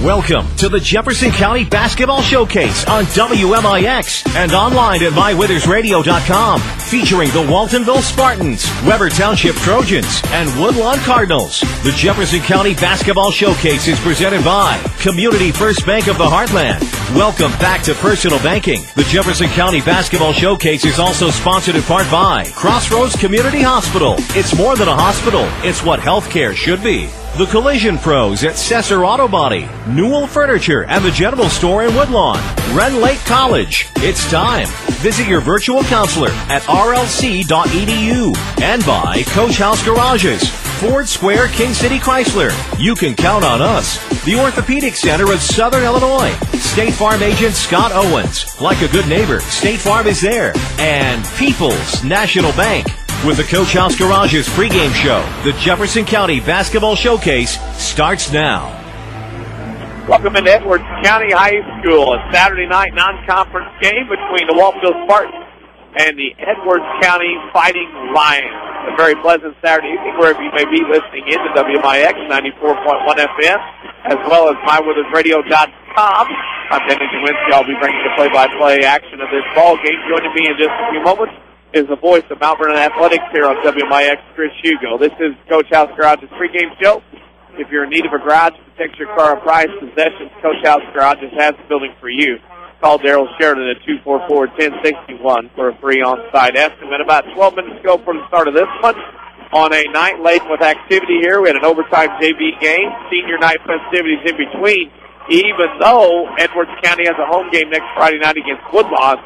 Welcome to the Jefferson County Basketball Showcase on WMIX and online at mywithersradio.com, featuring the Waltonville Spartans, Weber Township Trojans, and Woodlawn Cardinals. The Jefferson County Basketball Showcase is presented by Community First Bank of the Heartland. Welcome back to personal banking. The Jefferson County Basketball Showcase is also sponsored in part by Crossroads Community Hospital. It's more than a hospital. It's what healthcare should be. The Collision Pros at Cesar Auto Body, Newell Furniture, and the General Store in Woodlawn. Ren Lake College. It's time. Visit your virtual counselor at rlc.edu. And by Coach House Garages, Ford Square, King City Chrysler. You can count on us. The Orthopedic Center of Southern Illinois. State Farm agent Scott Owens. Like a good neighbor, State Farm is there. And People's National Bank. With the Coach House Garages pregame show, the Jefferson County Basketball Showcase starts now. Welcome into Edwards County High School, a Saturday night non-conference game between the Waltonville Spartans and the Edwards County Fighting Lions. A very pleasant Saturday evening wherever you may be listening in to WMIX 94.1 FM, as well as mywithersradio.com. I'm Dennis Czerwinski. I'll be bringing the play-by-play action of this ball game. Joining me in just a few moments is the voice of Mount Vernon Athletics here on WMIX, Chris Hugo. This is Coach House Garage's pregame show. If you're in need of a garage to protect your car or prize possessions, Coach House Garages has the building for you. Call Daryl Sheridan at 244-1061 for a free on-site estimate. About 12 minutes ago for the start of this one, on a night laden with activity here, we had an overtime JV game, senior night festivities in between. Even though Edwards County has a home game next Friday night against Woodlawn,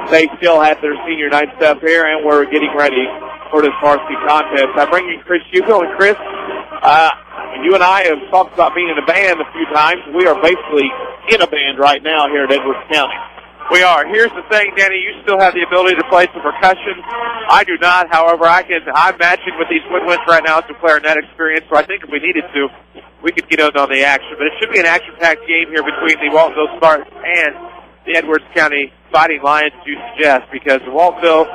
they still have their senior night stuff here, and we're getting ready for this varsity contest. I bring in Chris Hugo. And Chris, you and I have talked about being in a band a few times. We are basically in a band right now here at Edwards County. We are. Here's the thing, Danny, you still have the ability to play some percussion. I do not. However, I imagine with these woodwinds right now, it's a clarinet experience, so I think if we needed to, we could get out on the action. But it should be an action-packed game here between the Waltonville Spartans and the Edwards County Fighting Lions, you suggest, because the Waltonville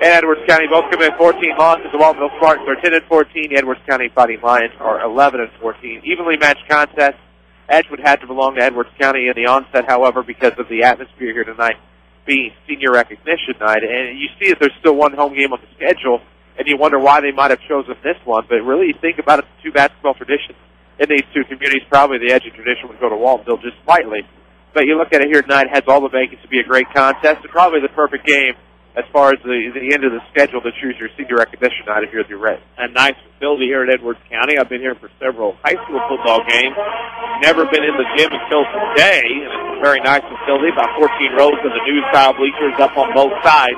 and Edwards County both come in 14 losses. The Waltonville Spartans are 10-14. The Edwards County Fighting Lions are 11-14. Evenly matched contest. Edgewood had to belong to Edwards County in the onset, however, because of the atmosphere here tonight being senior recognition night. And you see that there's still one home game on the schedule, and you wonder why they might have chosen this one. But really, you think about it, the two basketball traditions in these two communities, probably the edge of tradition would go to Waltonville just slightly. But you look at it here tonight, it has all the makings to be a great contest, and probably the perfect game as far as the end of the schedule to choose your senior recognition night if you're the Reds. A nice facility here at Edwards County. I've been here for several high school football games. Never been in the gym until today, and it's a very nice facility, about 14 rows of the new-style bleachers up on both sides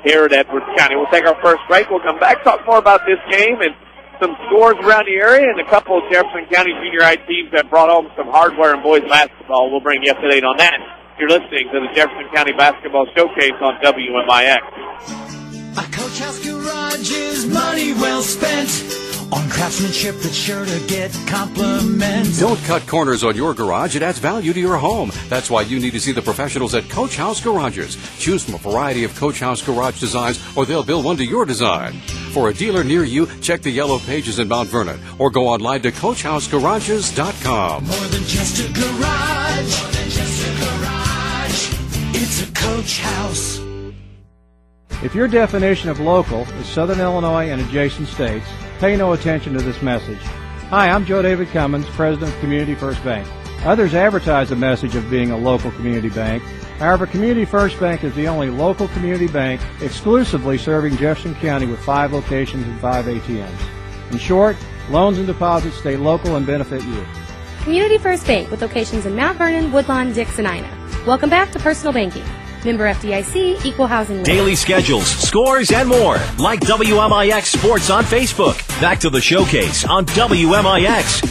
here at Edwards County. We'll take our first break. We'll come back, talk more about this game and some scores around the area, and a couple of Jefferson County junior high teams that brought home some hardware in boys basketball. We'll bring you up to date on that. You're listening to the Jefferson County Basketball Showcase on WMIX. A Coach House Garage is money well spent on craftsmanship that's sure to get compliments. Don't cut corners on your garage. It adds value to your home. That's why you need to see the professionals at Coach House Garages. Choose from a variety of Coach House Garage designs, or they'll build one to your design. For a dealer near you, check the yellow pages in Mount Vernon, or go online to CoachHouseGarages.com. More than just a garage. More than just a garage. It's a Coach House. If your definition of local is Southern Illinois and adjacent states, pay no attention to this message. Hi, I'm Joe David Cummins, President of Community First Bank. Others advertise the message of being a local community bank. However, Community First Bank is the only local community bank exclusively serving Jefferson County with 5 locations and 5 ATMs. In short, loans and deposits stay local and benefit you. Community First Bank with locations in Mount Vernon, Woodlawn, Dix, and Ina. Welcome back to Personal Banking. Member FDIC, Equal Housing. Daily schedules, scores, and more. Like WMIX Sports on Facebook. Back to the showcase on WMIX.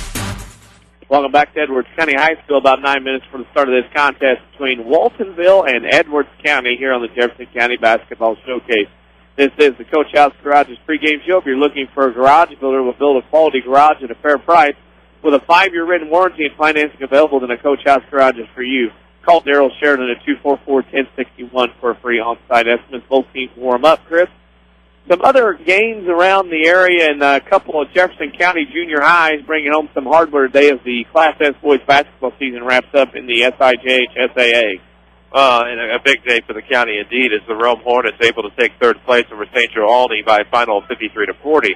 Welcome back to Edwards County High School. About 9 minutes for the start of this contest between Waltonville and Edwards County here on the Jefferson County Basketball Showcase. This is the Coach House Garage's pregame show. If you're looking for a garage builder, will build a quality garage at a fair price with a 5-year written warranty and financing available, then a Coach House Garage is for you. Call Daryl Sheridan at 244-1061 for a free on-site estimate. Both teams warm up, Chris. Some other games around the area, and a couple of Jefferson County junior highs bringing home some hardware today as the Class S boys basketball season wraps up in the SIJH SAA. And a big day for the county indeed, as the Rome Hornets able to take third place over St. Joe Aldney by a final of 53-40.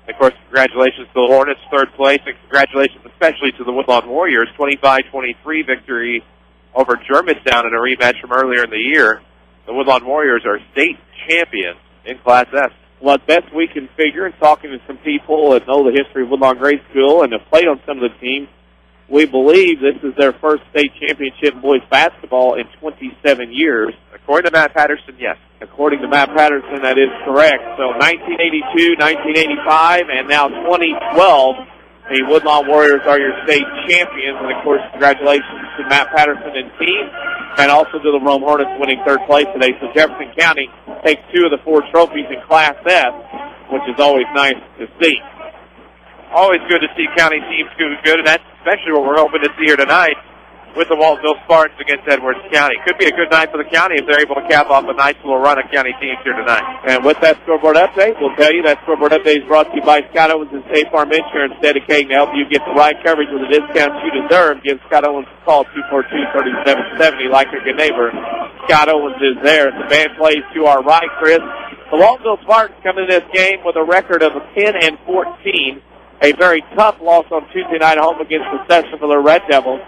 Of course, congratulations to the Hornets, third place, and congratulations especially to the Woodlawn Warriors, 25-23 victory over Germantown in a rematch from earlier in the year. The Woodlawn Warriors are state champions in Class S. Well, as best we can figure, and talking to some people that know the history of Woodlawn Grade School and have played on some of the teams, we believe this is their first state championship in boys basketball in 27 years. According to Matt Patterson, yes. According to Matt Patterson, that is correct. So 1982, 1985, and now 2012, the Woodlawn Warriors are your state champions. And, of course, congratulations to Matt Patterson and team, and also to the Rome Hornets winning third place today. So Jefferson County takes 2 of the 4 trophies in Class S, which is always nice to see. Always good to see county teams do good, and that's especially what we're hoping to see here tonight with the Waltonville Spartans against Edwards County. Could be a good night for the county if they're able to cap off a nice little run of county teams here tonight. And with that scoreboard update, we'll tell you that scoreboard update is brought to you by Scott Owens and State Farm Insurance, dedicated to help you get the right coverage with the discounts you deserve. Give Scott Owens a call, 242-3770, like your good neighbor. Scott Owens is there. The band plays to our right, Chris. The Waltonville Spartans come into this game with a record of 10-14. A very tough loss on Tuesday night at home against the Sessionville Red Devils.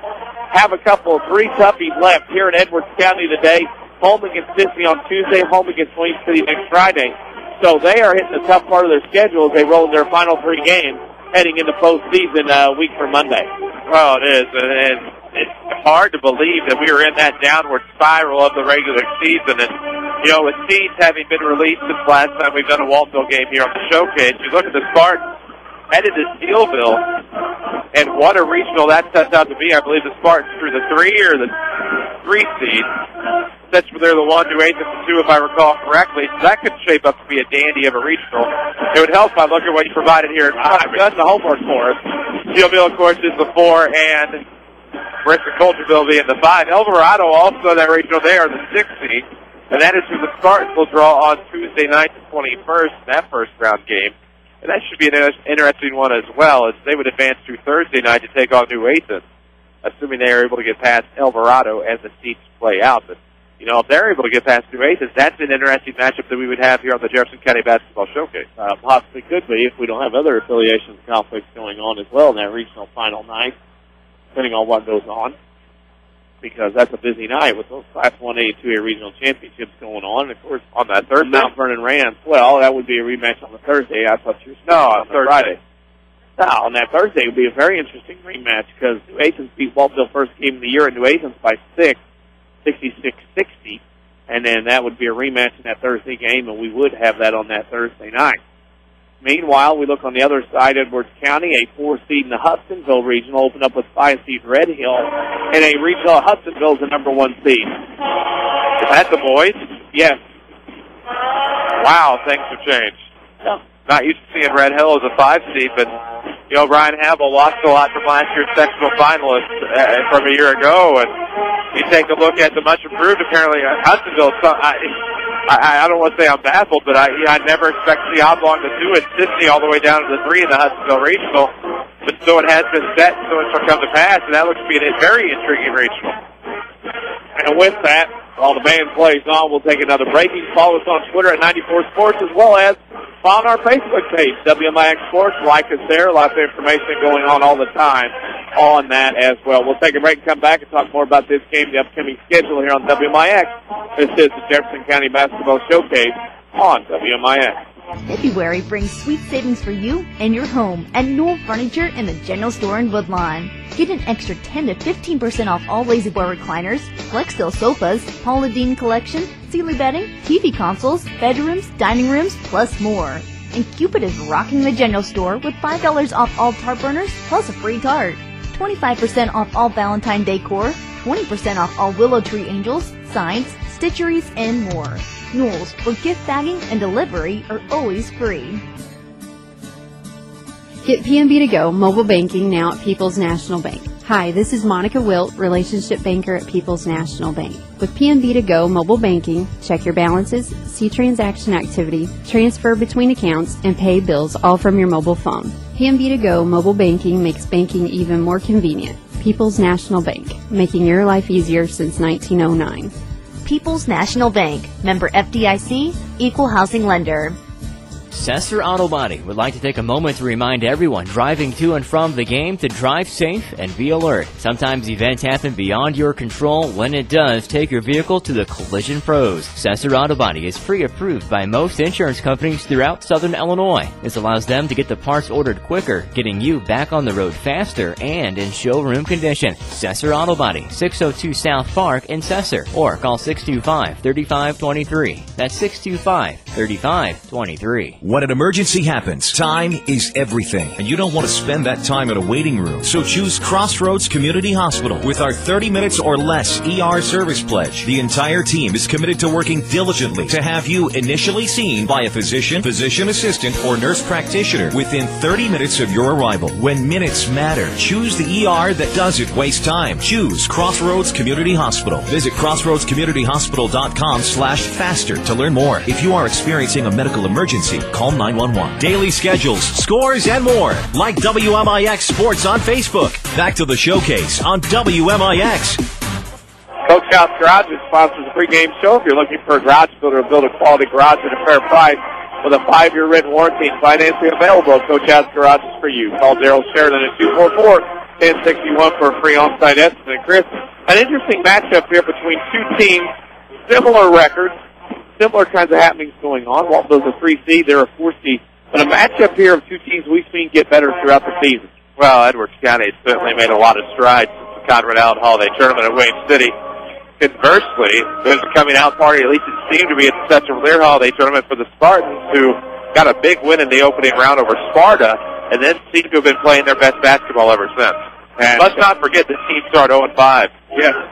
Have a couple of 3 toughies left here in Edwards County today. Home against Sissy on Tuesday, home against Williams City next Friday. So they are hitting the tough part of their schedule as they roll in their final 3 games heading into postseason a week from Monday. Well, it is, and it's hard to believe that we were in that downward spiral of the regular season. And, you know, with seeds having been released since last time we've done a Waltonville game here on the Showcase, you look at the Spartans headed to Steelville, and what a regional that sets out to be. I believe the Spartans through the 3 or the 3 seed. That's where they're the 1, 2, 8, and 2, if I recall correctly. So that could shape up to be a dandy of a regional. It would help by looking at what you provided here. I've done the homework for us. Steelville, of course, is the 4, and Bristol Coulterville being the 5. El Dorado also that regional there, the 6 seed. And that is who the Spartans will draw on Tuesday night, the 21st, that first round game. And that should be an interesting one as well, as they would advance through Thursday night to take on New Athens, assuming they are able to get past El Dorado as the seats play out. But, you know, if they're able to get past New Athens, that's an interesting matchup that we would have here on the Jefferson County Basketball Showcase. Possibly could be if we don't have other affiliations conflicts going on as well in that regional final night, depending on what goes on. Because that's a busy night with those Class 1A and 2A regional championships going on. And, of course, on that Thursday, Mount Vernon Rams. Well, that would be a rematch on the Thursday. I thought you were on Thursday. Friday. No, on that Thursday it would be a very interesting rematch because New Athens beat Waltonville first game of the year in New Athens by 6, 66-60. And then that would be a rematch in that Thursday game, and we would have that on that Thursday night. Meanwhile, we look on the other side, Edwards County, a 4 seed in the Hudsonville regional, opened up with 5 seed Red Hill, and a regional Hudsonville is the number 1 seed. Is that the boys? Yes. Wow, things have changed. Yeah. Not used to seeing Red Hill as a 5 seed, but, you know, Brian Havel lost a lot from last year's sectional finalist from a year ago, and you take a look at the much improved, apparently, Hudsonville. I don't want to say I'm baffled, but I never expect to see Oblong the 2 and Sydney all the way down to the 3 in the Hudsonville Regional. But so it has been set, so it shall come to pass, and that looks to be a very intriguing regional. And with that, while the band plays on, we'll take another break. You can follow us on Twitter at 94 Sports, as well as on our Facebook page, WMIX Sports. Like us there. A lot of information going on all the time on that as well. We'll take a break and come back and talk more about this game, the upcoming schedule here on WMIX. This is the Jefferson County Basketball Showcase on WMIX. February brings sweet savings for you and your home at Newell Furniture in the General Store in Woodlawn. Get an extra 10 to 15% off all La-Z-Boy recliners, Flexsteel sofas, Paula Deen collection, Sealy bedding, TV consoles, bedrooms, dining rooms, plus more. And Cupid is rocking the General Store with $5 off all tart burners plus a free tart. 25% off all Valentine decor, 20% off all Willow Tree angels, signs, stitcheries, and more. Newell's, where gift bagging and delivery are always free. Get PNB to Go mobile banking now at People's National Bank. Hi, this is Monica Wilt, Relationship Banker at People's National Bank. With PNB To Go mobile banking, check your balances, see transaction activity, transfer between accounts, and pay bills all from your mobile phone. PNB To Go mobile banking makes banking even more convenient. People's National Bank, making your life easier since 1909. People's National Bank, member FDIC, equal housing lender. Sesser Auto Body would like to take a moment to remind everyone driving to and from the game to drive safe and be alert. Sometimes events happen beyond your control. When it does, take your vehicle to the Collision Pros. Sesser Auto Body is pre-approved by most insurance companies throughout Southern Illinois. This allows them to get the parts ordered quicker, getting you back on the road faster and in showroom condition. Sesser Auto Body, 602 South Park in Sesser, or call 625-3523. That's 625-3523. When an emergency happens, time is everything, and you don't want to spend that time in a waiting room. So choose Crossroads Community Hospital. With our 30 minutes or less ER service pledge, the entire team is committed to working diligently to have you initially seen by a physician, physician assistant, or nurse practitioner within 30 minutes of your arrival. When minutes matter, choose the ER that doesn't waste time. Choose Crossroads Community Hospital. Visit crossroadscommunityhospital.com/faster to learn more. If you are experiencing a medical emergency, call 911. Daily schedules, scores, and more. Like WMIX Sports on Facebook. Back to the showcase on WMIX. Coach House Garages sponsors the pregame show. If you're looking for a garage builder to build a quality garage at a fair price with a 5-year written warranty and financing available, Coach House Garages for you. Call Daryl Sheridan at 244-1061 for a free on-site estimate. Chris, an interesting matchup here between two teams, similar records. Similar kinds of happenings going on. Waltonville's a 3 seed, they're a 4 seed. But a matchup here of two teams we've seen get better throughout the season. Well, Edwards County has certainly made a lot of strides since the Conrad Allen Holiday Tournament at Wayne City. Conversely, there's a coming out party, at least it seemed to be at the Central Lear Holiday Tournament for the Spartans, who got a big win in the opening round over Sparta, and then seem to have been playing their best basketball ever since. And let's not forget the team started 0-5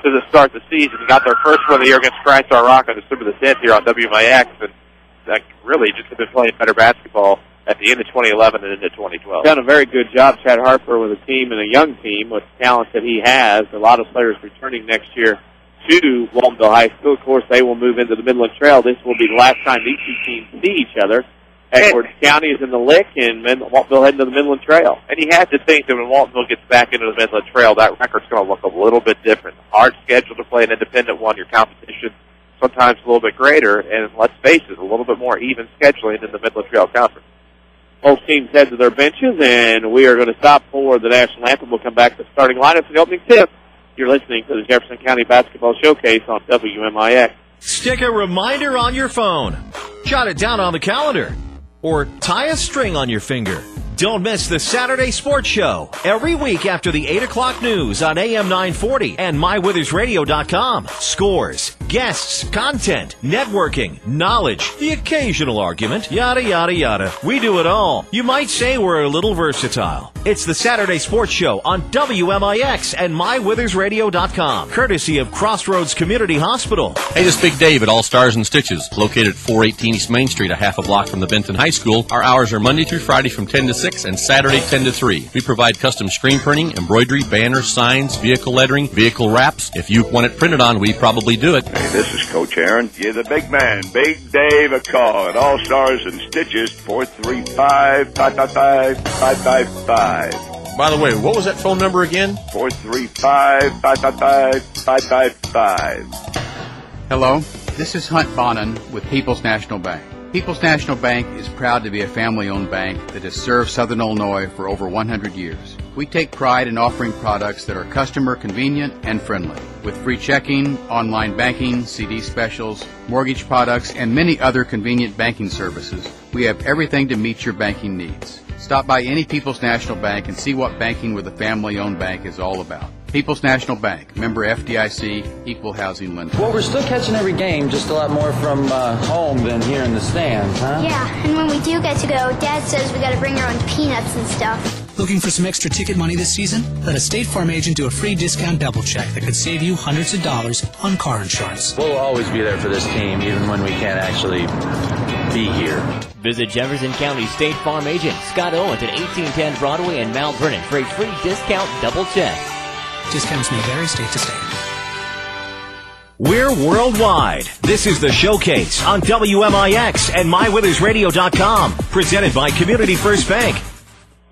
to the start of the season. Got their first win of the year against Crystal Rock on December the 10th here on WMIX, and that really just have been playing better basketball at the end of 2011 and into 2012. Done a very good job, Chad Harper, with a team and a young team with the talent that he has. A lot of players returning next year to Waltonville High School. Of course, they will move into the Midland Trail. This will be the last time these two teams see each other. Edwards County is in the Lick, and Waltonville heading to the Midland Trail. And you have to think that when Waltonville gets back into the Midland Trail, that record's going to look a little bit different. Hard schedule to play an independent one. Your competition sometimes a little bit greater, and let's face it, a little bit more even scheduling in the Midland Trail Conference. Both teams head to their benches, and we are going to stop for the National Anthem. We'll come back to the starting lineup for the opening tip. You're listening to the Jefferson County Basketball Showcase on WMIX. Stick a reminder on your phone. Jot it down on the calendar. Or tie a string on your finger. Don't miss the Saturday Sports Show every week after the 8 o'clock news on AM 940 and MyWithersRadio.com. Scores, guests, content, networking, knowledge, the occasional argument, yada, yada, yada. We do it all. You might say we're a little versatile. It's the Saturday Sports Show on WMIX and MyWithersRadio.com, courtesy of Crossroads Community Hospital. Hey, this is Big Dave at All Stars and Stitches, located at 418 East Main Street, a half a block from the Benton High School. Our hours are Monday through Friday from 10 to 6 and Saturday 10 to 3. We provide custom screen printing, embroidery, banners, signs, vehicle lettering, vehicle wraps. If you want it printed on, we probably do it. Hey, this is Coach Aaron. Give the big man, Big Dave, a call at All Stars and Stitches, 435-555-555. By the way, what was that phone number again? 435-555-555. Hello, this is Hunt Bonin with People's National Bank. People's National Bank is proud to be a family-owned bank that has served Southern Illinois for over 100 years. We take pride in offering products that are customer convenient and friendly. With free checking, online banking, CD specials, mortgage products, and many other convenient banking services, we have everything to meet your banking needs. Stop by any People's National Bank and see what banking with a family-owned bank is all about. People's National Bank, member FDIC, equal housing lender. Well, we're still catching every game, just a lot more from home than here in the stands, huh? Yeah, and when we do get to go, Dad says we got to bring our own peanuts and stuff. Looking for some extra ticket money this season? Let a State Farm agent do a free discount double check that could save you hundreds of dollars on car insurance. We'll always be there for this team, even when we can't actually be here. Visit Jefferson County State Farm agent Scott Owens at 1810 Broadway in Mount Vernon for a free discount double check. Discounts may vary state to state. We're worldwide. This is the Showcase on WMIX and MyWithersRadio.com. Presented by Community First Bank.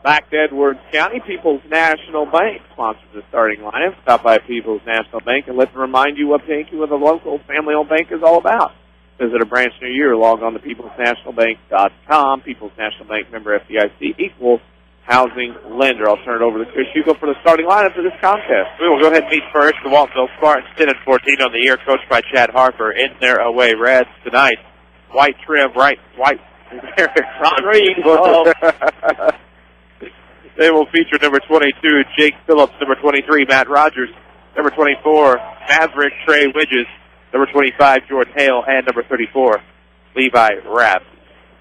Back to Edwards County, People's National Bank sponsors the starting lineup. Stop by People's National Bank and let them remind you what banking with a local family-owned bank is all about. Visit a branch near you or log on to peoplesnationalbank.com. People's National Bank, member FDIC, equal housing lender. I'll turn it over to Chris Hugo for the starting lineup for this contest. We will go ahead and meet first the Waltonville Spartans, 10-14 on the year, coached by Chad Harper in their away Reds tonight. White trim, white. Ron Reed. They will feature number 22, Jake Phillips, number 23, Matt Rogers, number 24, Maverick Trey Widges, number 25, Jordan Hale, and number 34, Levi Rapp.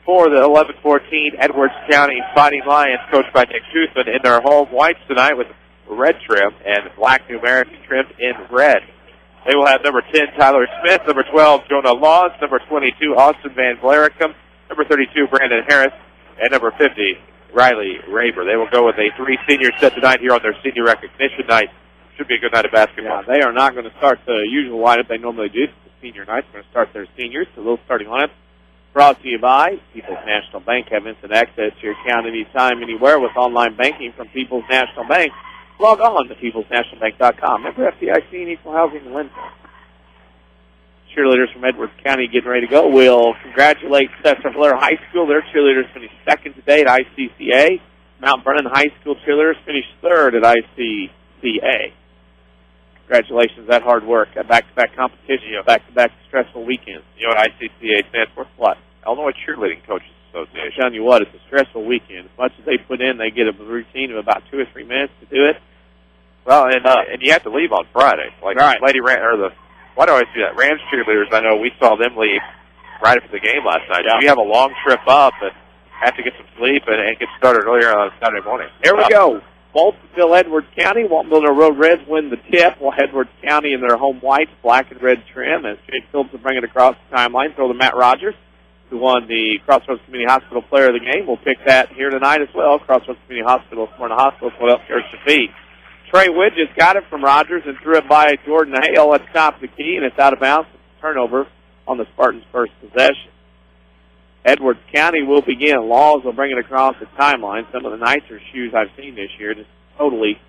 For the 11-14 Edwards County Fighting Lions, coached by Nick Toothman, in their home whites tonight with red trim and black numeric trim in red. They will have number 10, Tyler Smith, number 12, Jonah Laws, number 22, Austin Van Blaricum, number 32, Brandon Harris, and number 50, Riley Raber. They will go with a 3 senior set tonight here on their senior recognition night. Should be a good night of basketball. Yeah, they are not going to start the usual lineup they normally do. The senior night, they're going to start their seniors. So those starting lineups brought to you by People's National Bank. Have instant access to your account anytime, anywhere with online banking from People's National Bank. Log on to peoplesnationalbank.com. Member FDIC and equal housing lender. Cheerleaders from Edwards County getting ready to go. We'll congratulate Cesar Blair High School. Their cheerleaders finished second today at ICCA. Mount Vernon High School cheerleaders finished third at ICCA. Congratulations, that hard work, that back-to-back competition, back-to-back stressful weekends. You know what ICCA stands for? What? Illinois Cheerleading Coaches Association. I'm telling you what, it's a stressful weekend. As much as they put in, they get a routine of about 2 or 3 minutes to do it. Well, and you have to leave on Friday. Like right. Lady Ran, why do I always do that? Rams cheerleaders, I know we saw them leave right after the game last night. Yeah. You have a long trip up and have to get some sleep and get started earlier on Saturday morning. Here we go. Waltonville, Edwards County. Waltonville Road Reds win the tip, while Edwards County in their home whites, black and red trim. As Jake Phillips will bring it across the timeline, throw to Matt Rogers, who won the Crossroads Community Hospital Player of the Game. We'll pick that here tonight as well. Crossroads Community Hospital, Smyrna Hospital, what else cares to be. Trey Widges got it from Rogers and threw it by Jordan Hale at the top of the key, and it's out of bounds. Turnover on the Spartans' first possession. Edwards County will begin. Laws will bring it across the timeline. Some of the nicer shoes I've seen this year just totally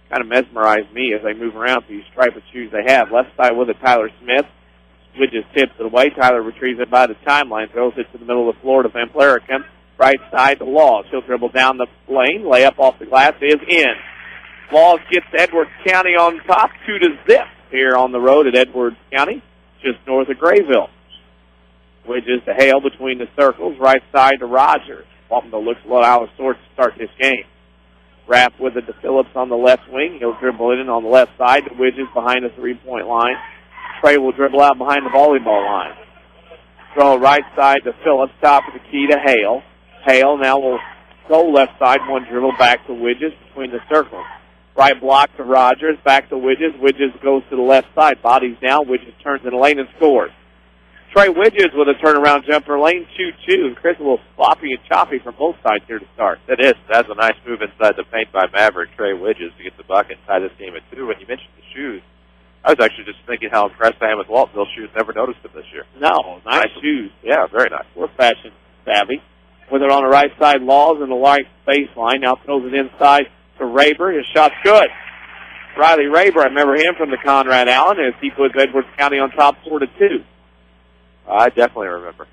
kind of mesmerized me as they move around these striped shoes they have. Left side with it, Tyler Smith. Widges tips it away. Tyler retrieves it by the timeline, throws it to the middle of the floor to Van Blaricum. Right side to Laws. He'll dribble down the lane. Layup off the glass is in. Laws gets Edwards County on top, 2-0 here on the road at Edwards County, just north of Grayville. Widges to Hale between the circles, right side to Rogers. Waltonville looks a little out of sorts to start this game. Rapp with it to Phillips on the left wing. He'll dribble it in on the left side to Widges behind the three-point line. Trey will dribble out behind the volleyball line. Throw right side to Phillips, top of the key to Hale. Hale now will go left side, one dribble back to Widges between the circles. Right block to Rogers, back to Widges. Widges goes to the left side, bodies down. Widges turns in the lane and scores. Trey Widges with a turnaround jumper, lane 2-2. And Chris, a little sloppy and choppy from both sides here to start. It is. That's a nice move inside the paint by Maverick Trey Widges to get the bucket inside this game at 2. And you mentioned the shoes. I was actually just thinking how impressed I am with Waltonville shoes. Never noticed them this year. No, nice shoes. Yeah, very nice. We're fashion savvy. With it on the right side, Laws in the right baseline. Now throws it inside to Raber. His shot's good. Riley Raber, I remember him from the Conrad Allen as he puts Edwards County on top 4-2. I definitely remember.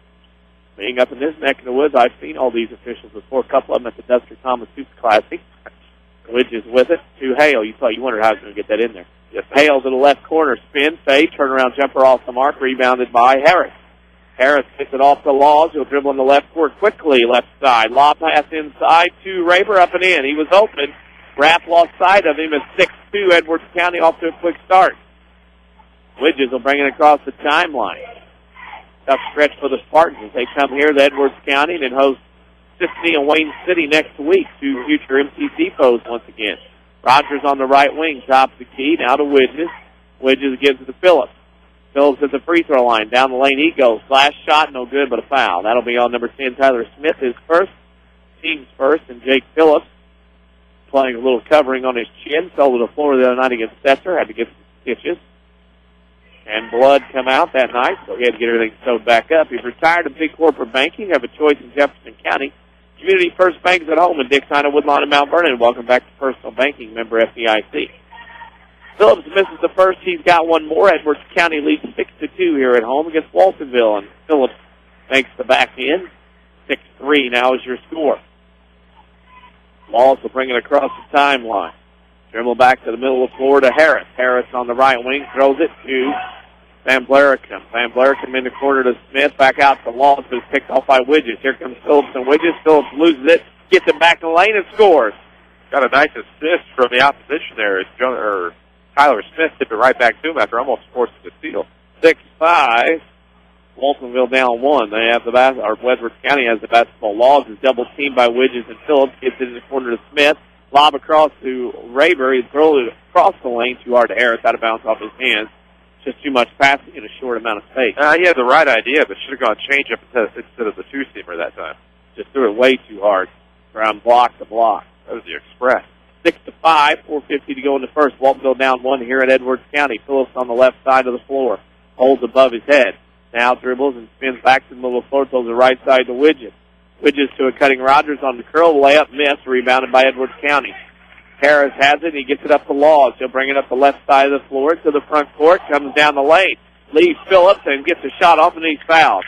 Being up in this neck of the woods, I've seen all these officials before. A couple of them at the Duster Thomas Hoops Classic. Widges with it to Hale. You wondered how he was going to get that in there. Yes, Hale to the left corner. Spin, fade, turnaround jumper off the mark. Rebounded by Harris. Harris gets it off the Laws. He'll dribble in the left court quickly. Left side. Lob pass inside to Raber up and in. He was open. Rapp lost sight of him at 6-2. Edwards County off to a quick start. Widges will bring it across the timeline. Tough stretch for the Spartans as they come here to Edwards County and then host Symphony and Wayne City next week, 2 future MCC foes once again. Rogers on the right wing, top of the key, now to Widges. Widges gives it to Phillips. Phillips at the free throw line. Down the lane he goes. Last shot, no good, but a foul. That'll be on number 10, Tyler Smith, his first, team's first, and Jake Phillips playing a little covering on his chin. Fell to the floor the other night against Setzer. Had to get some stitches. And blood come out that night, so he had to get everything sewed back up. He's retired in big corporate banking. Have a choice in Jefferson County. Community First Bank is at home in Dixon, Woodlawn, and Mount Vernon. Welcome back to Personal Banking, member FDIC. Phillips misses the first. He's got one more. Edwards County leads 6-2 here at home against Waltonville, and Phillips makes the back end. 6-3 now is your score. Laws will bring it across the timeline. Dribble back to the middle of the floor to Harris. Harris on the right wing throws it to Van Blaricum. Van Blaricum in the corner to Smith. Back out to Laws, but it's picked off by Widges. Here comes Phillips and Widges. Phillips loses it, gets it back in the lane, and scores. Got a nice assist from the opposition there. Tyler Smith tipped it right back to him after almost forcing the steal. 6-5. Waltonville down 1. They have the Edwards County has the basketball. Laws is double teamed by Widges and Phillips. Gets it in the corner to Smith. Lob across to Rayber. He throws it across the lane too hard to Harris. Out of bounds off his hands. Just too much passing in a short amount of space. He had the right idea, but should have gone change up instead of the two-seamer that time. Just threw it way too hard. From block to block. That was the express. 6-5, 4:50 to go in the first. Waltonville down 1 here at Edwards County. Phillips on the left side of the floor. Holds above his head. Now dribbles and spins back to the middle of the floor. Throws the right side to Widges. Widges to a cutting Rogers on the curl. Layup missed. Rebounded by Edwards County. Harris has it. He gets it up to Laws. He'll bring it up the left side of the floor to the front court. Comes down the lane. Leaves Phillips and gets a shot off and he's fouled.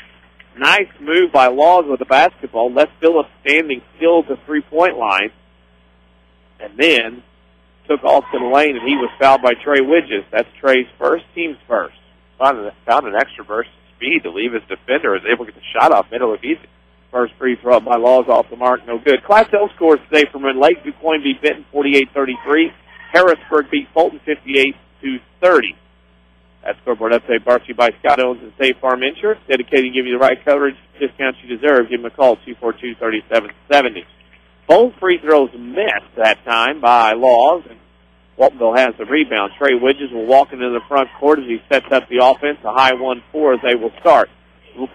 Nice move by Laws with the basketball. Left Phillips standing still at the three-point line. And then took off to the lane, and he was fouled by Trey Widges. That's Trey's first, team's first. Found an extra burst of speed to leave his defender. Was able to get the shot off. Made it look easy. First free throw up by Laws off the mark, no good. Class L scores today from Red Lake. DuQuoin beat Benton 48-33. Harrisburg beat Fulton 58-30. That scoreboard update brought to you by Scott Owens and State Farm Insurance. Dedicated to give you the right coverage, discounts you deserve. Give them a call, 242-3770. Both free throws missed that time by Laws, and Waltonville has the rebound. Trey Widges will walk into the front court as he sets up the offense. A high 1-4 as they will start.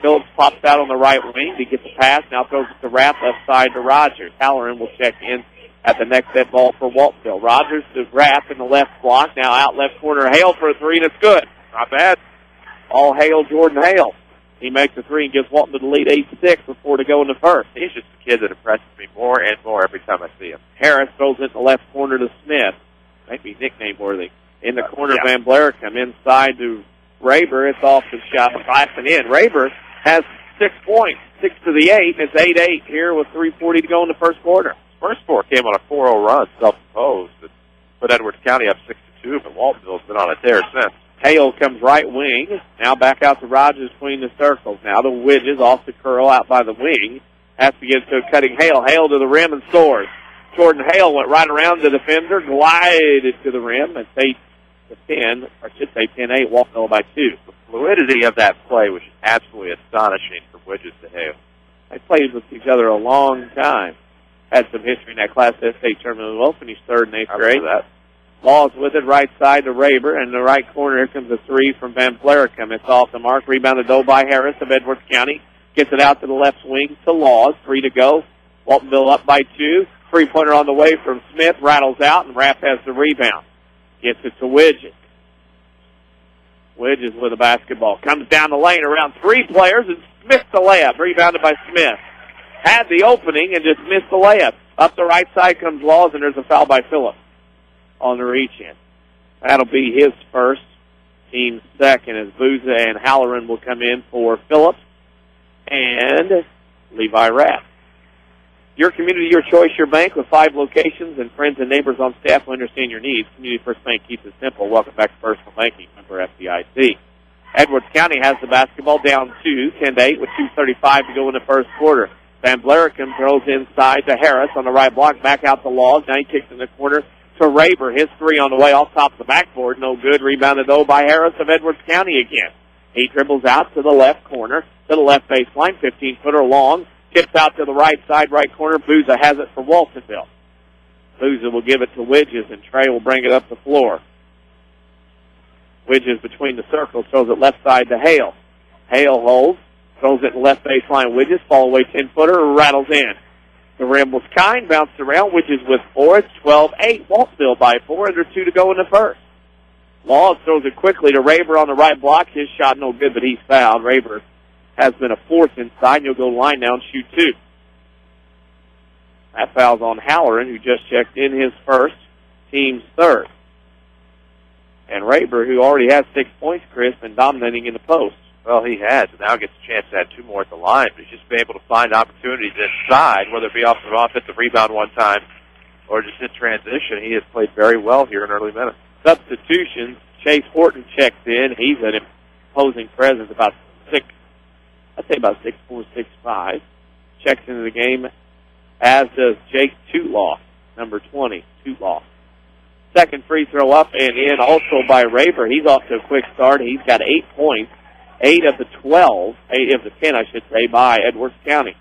Phillips pops out on the right wing to get the pass. Now throws it to Rapp, left side to Rogers. Halloran will check in at the next set ball for Waltonville. Rogers to Rapp in the left block. Now out left corner. Hale for a three, and it's good. Not bad. All hail Jordan Hale. He makes a three and gives Walton the lead 8-6 with 4 to go in the first. He's just a kid that impresses me more and more every time I see him. Harris throws it in the left corner to Smith. Might be nickname worthy. In the corner, Van Blaricum inside to Rayber. It's off the shot, passing in. Rayber has 6 points, 6 to the 8. It's 8-8 here with 3:40 to go in the first quarter. First four came on a 4-0 run, self-imposed. It put Edwards County up 6-2, but Waltonville's been on a tear since. Hale comes right wing. Now back out to Rogers between the circles. Now the Widges off the curl out by the wing. Has to get to a cutting Hale. Hale to the rim and scores. Jordan Hale went right around the defender, glided to the rim, and 8-10, or I should say 10-8, Waltonville by 2. The fluidity of that play was absolutely astonishing from Widges to Hale. They played with each other a long time. Had some history in that Class S state tournament as well. Finished third in 8th grade. That. Laws with it, right side to Rayber, and the right corner, here comes a three from Van Blaricum. It's off the mark, rebounded though by Harris of Edwards County. Gets it out to the left wing to Laws, 3 to go. Waltonville up by 2. Three-pointer on the way from Smith, rattles out, and Rapp has the rebound. Gets it to Widges. Widges with the basketball. Comes down the lane around 3 players and missed the layup. Rebounded by Smith. Had the opening and just missed the layup. Up the right side comes Laws, and there's a foul by Phillips on the reach-in. That'll be his first, team second, as Booza and Halloran will come in for Phillips and Levi Rapp. Your community, your choice, your bank with 5 locations and friends and neighbors on staff who understand your needs. Community First Bank keeps it simple. Welcome back to Personal Banking, member FDIC. Edwards County has the basketball down 2, 10-8 with 2:35 to go in the first quarter. Van Blaricum throws inside to Harris on the right block, back out to Laws. Now he kicks in the corner to Rayber. His three on the way off top of the backboard. No good. Rebounded, though, by Harris of Edwards County again. He dribbles out to the left corner, to the left baseline, 15-footer long. Tips out to the right side, right corner. Booza has it for Waltonville. Booza will give it to Widges, and Trey will bring it up the floor. Widges between the circles, throws it left side to Hale. Hale holds, throws it left baseline. Widges, fall away 10-footer, rattles in. The rim was kind, bounced around, Widges with 4. It's 12-8. Waltonville by 4, under 2 to go in the first. Laws throws it quickly to Raber on the right block. His shot no good, but he's fouled. Raber has been a force inside, and he'll go line now and shoot 2. That foul's on Halloran, who just checked in his first, team's third. And Raber, who already has 6 points, Chris, been dominating in the post. Well, he has, and now gets a chance to add 2 more at the line, but he's just been able to find opportunities inside, whether it be off of an offensive rebound one time or just in transition. He has played very well here in early minutes. Substitutions, Chase Horton checks in. He's an imposing presence, about 6'4", 6'5". Checks into the game, as does Jake Tootlaw, number 20, Tootlaw. Second free throw up and in also by Raber. He's off to a quick start. He's got 8 points, 8 of the 10, I should say, by Edwards County.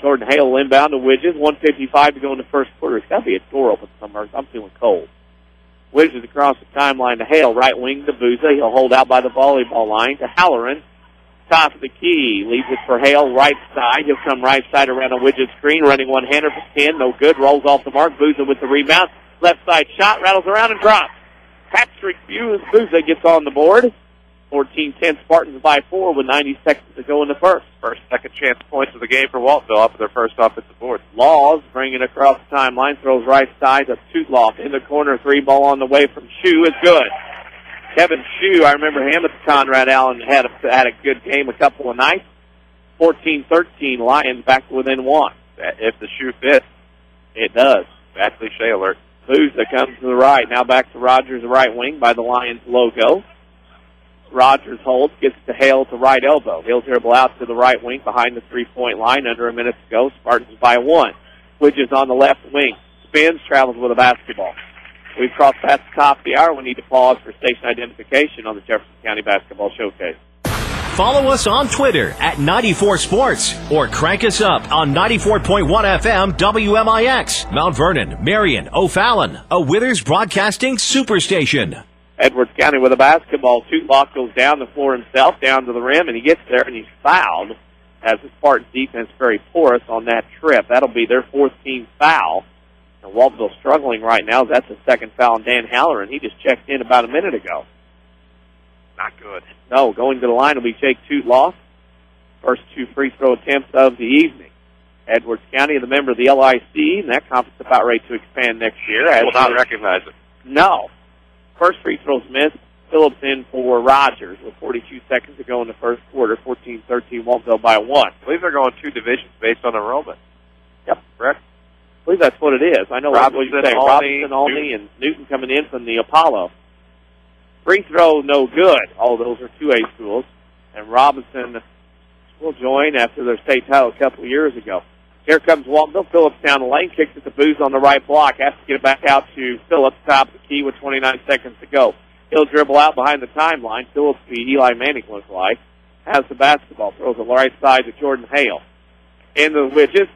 Jordan Hale will inbound to Widges. 1:55 to go in the first quarter. It's got to be a door open somewhere. I'm feeling cold. Widges across the timeline to Hale. Right wing to Booza. He'll hold out by the volleyball line to Halloran. Top of the key. Leaves it for Hale, right side. He'll come right side around a Widget screen. Running one-hander for 10. No good. Rolls off the mark. Booza with the rebound. Left side shot. Rattles around and drops. Patrick Booza gets on the board. 14-10 Spartans by 4 with 90 seconds to go in the first. First second chance points of the game for Waltonville off of their first offensive board. Laws bringing it across the timeline. Throws right side to Tootlaw. In the corner. 3 ball on the way from Shue is good. Kevin Shue, I remember him at the Conrad Allen, had a good game a couple of nights. 14-13 Lions back within 1. If the shoe fits, it does. Bad cliche alert. Booza comes to the right. Now back to Rogers, the right wing by the Lions logo. Rogers holds, gets to Hale to right elbow. He'll dribble out to the right wing behind the three-point line. Under a minute to go. Spartans by 1. Widges on the left wing. Spins, travels with a basketball. We've crossed past the top of the hour. We need to pause for station identification on the Jefferson County Basketball Showcase. Follow us on Twitter at 94 Sports or crank us up on 94.1 FM WMIX, Mount Vernon, Marion, O'Fallon, a Withers Broadcasting Superstation. Edwards County with a basketball. Tootlaw goes down the floor himself, down to the rim, and he gets there and he's fouled as the Spartans defense very porous on that trip. That'll be their 4th team foul. And Waltonville struggling right now. That's the second foul on Dan Halloran. He just checked in about a minute ago. Not good. No, going to the line will be Jake Tootlaw. First 2 free throw attempts of the evening. Edwards County, the member of the LIC, and that conference is about ready to expand next year. Will not recognize it. No. First free throw's missed. Phillips in for Rogers with 42 seconds to go in the first quarter. 14-13, Waltonville by 1. I believe they're going 2 divisions based on enrollment. Yep, correct. I believe that's what it is. I know Robinson, what you say. Robinson, Olney, and Newton coming in from the Apollo. Free throw, no good. All those are 2A schools. And Robinson will join after their state title a couple of years ago. Here comes Waltonville. Phillips down the lane, kicks it to Booz on the right block. Has to get it back out to Phillips, top of the key with 29 seconds to go. He'll dribble out behind the timeline. Phillips, the Eli Manning looks like, has the basketball. Throws the right side to Jordan Hale. Into the Widges.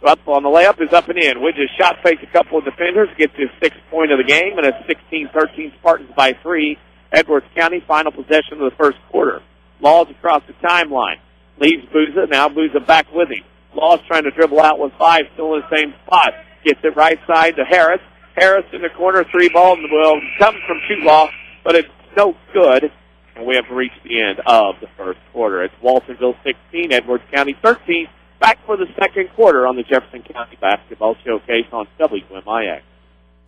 Up on the layup is up and in. Widges shot fakes a couple of defenders, gets his 6th point of the game, and it's 16-13 Spartans by 3. Edwards County, final possession of the first quarter. Laws across the timeline. Leaves Booza. Now Booza back with him. Laws trying to dribble out with 5, still in the same spot. Gets it right side to Harris. Harris in the corner, 3 ball, will come from Tootlaw, but it's no good. And we have reached the end of the first quarter. It's Waltonville 16, Edwards County 13. Back for the second quarter on the Jefferson County Basketball Showcase on WMIX.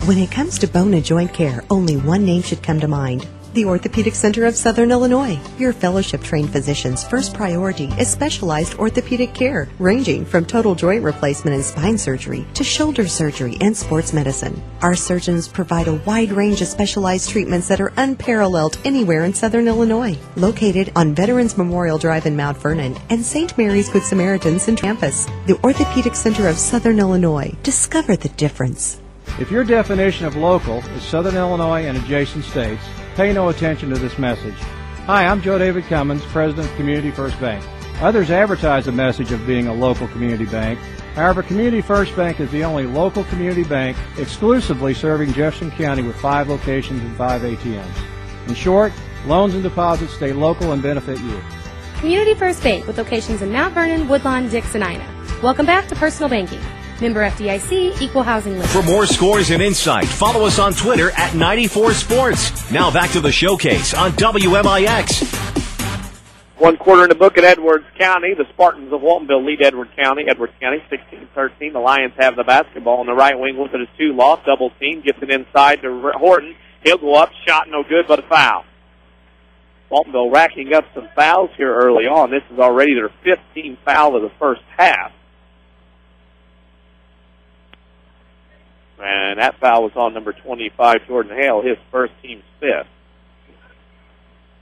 When it comes to bone and joint care, only one name should come to mind. The Orthopedic Center of Southern Illinois. Your fellowship-trained physician's first priority is specialized orthopedic care, ranging from total joint replacement and spine surgery to shoulder surgery and sports medicine. Our surgeons provide a wide range of specialized treatments that are unparalleled anywhere in Southern Illinois. Located on Veterans Memorial Drive in Mount Vernon and St. Mary's Good Samaritans in campus. The Orthopedic Center of Southern Illinois. Discover the difference. If your definition of local is Southern Illinois and adjacent states, pay no attention to this message. Hi, I'm Joe David Cummins, President of Community First Bank. Others advertise the message of being a local community bank. However, Community First Bank is the only local community bank exclusively serving Jefferson County with 5 locations and 5 ATMs. In short, loans and deposits stay local and benefit you. Community First Bank with locations in Mount Vernon, Woodlawn, Dix, and Ina. Welcome back to Personal Banking. Member FDIC, Equal Housing Lender. For more scores and insight, follow us on Twitter at 94sports. Now back to the showcase on WMIX. 1 quarter in the book at Edwards County. The Spartans of Waltonville lead Edwards County 16-13. The Lions have the basketball on the right wing with it is 2 lost. Double team, gets it inside to Horton. He'll go up, shot no good, but a foul. Waltonville racking up some fouls here early on. This is already their 15th foul of the first half. And that foul was on number 25, Jordan Hale, his first, team's 5th.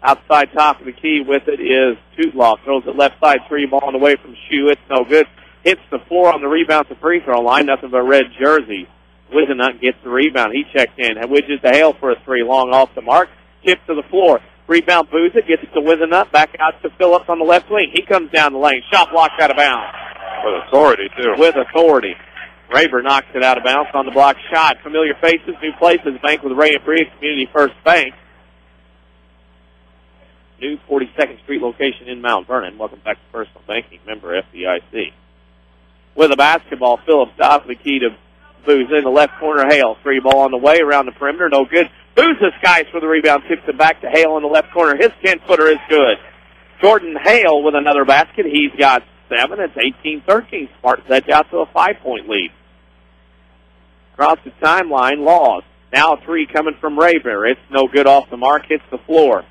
Outside top of the key with it is Tootloff. Throws it left side, 3 ball away from Shoe. It's no good. Hits the floor on the rebound to free throw line. Nothing but red jersey. Wizenut gets the rebound. He checks in. Widges to Hale for a 3. Long off the mark. Tips to the floor. Rebound Booza. Gets it to Wizenut. Back out to Phillips on the left wing. He comes down the lane. Shot blocked out of bounds. With authority, too. With authority. Raber knocks it out of bounds on the block shot. Familiar faces, new places. Bank with Ray and Bree, Community First Bank. New 42nd Street location in Mount Vernon. Welcome back to Personal Banking, member FDIC. With a basketball, Phillips off the key to Booza in the left corner. Hale, 3 ball on the way around the perimeter, no good. Booza skies for the rebound, tips it back to Hale in the left corner. His 10-footer is good. Jordan Hale with another basket. He's got 7. It's 18-13. Spartans edge out to a 5-point lead. Across the timeline, Laws. Now a 3 coming from Raber. It's no good off the mark, hits the floor.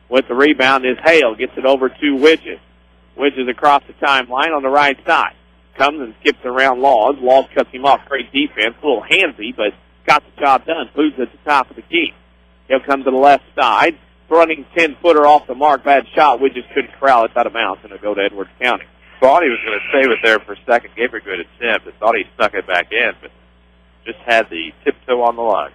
With the rebound is Hale. Gets it over to Widges. Widges across the timeline on the right side. Comes and skips around Laws. Laws cuts him off. Great defense. A little handsy, but got the job done. Boots at the top of the key. He'll come to the left side. Running 10-footer off the mark. Bad shot. Widges couldn't corral it out of bounds, and it'll go to Edwards County. Thought he was going to save it there for a second. Gave her a good attempt. I thought he snuck it back in, but just had the tiptoe on the line.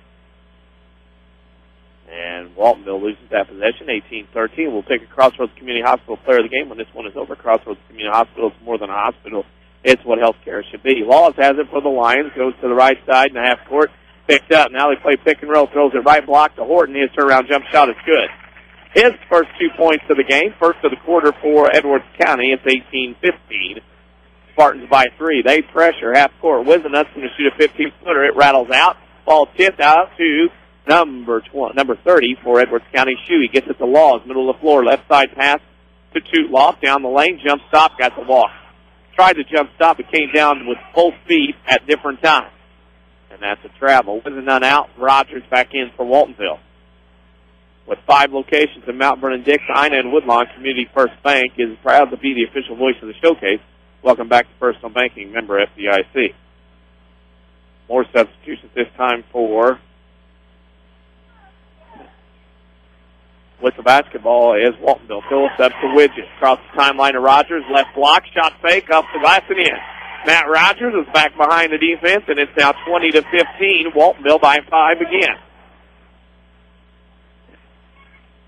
And Waltonville loses that possession, 18-13. We'll take a Crossroads Community Hospital player of the game when this one is over. Crossroads Community Hospital is more than a hospital. It's what healthcare should be. Laws has it for the Lions, goes to the right side in the half court, picked up. Now they play pick and roll, throws it right block to Horton. His turnaround jump shot is good. His first 2 points of the game, first of the quarter for Edwards County. It's 18-15. Spartans by 3. They pressure half court. Wizenut's going to shoot a 15-footer. It rattles out. Ball tipped out to number 30 for Edwards County. Shoe. He gets it to Laws, middle of the floor. Left side pass to Tootloff. Down the lane. Jump stop. Got the walk. Tried to jump stop. It came down with both feet at different times. And that's a travel. Wizenut out. Rogers back in for Waltonville. With 5 locations in Mount Vernon, Dix, Ina, and Woodlawn, Community First Bank is proud to be the official voice of the showcase. Welcome back to Personal Banking, member FDIC. More substitutions this time for, with the basketball, is Waltonville. Phillips up to Widges. Across the timeline to Rogers. Left block, shot fake, off the glass and in. Matt Rogers is back behind the defense, and it's now 20-15. Waltonville by 5 again.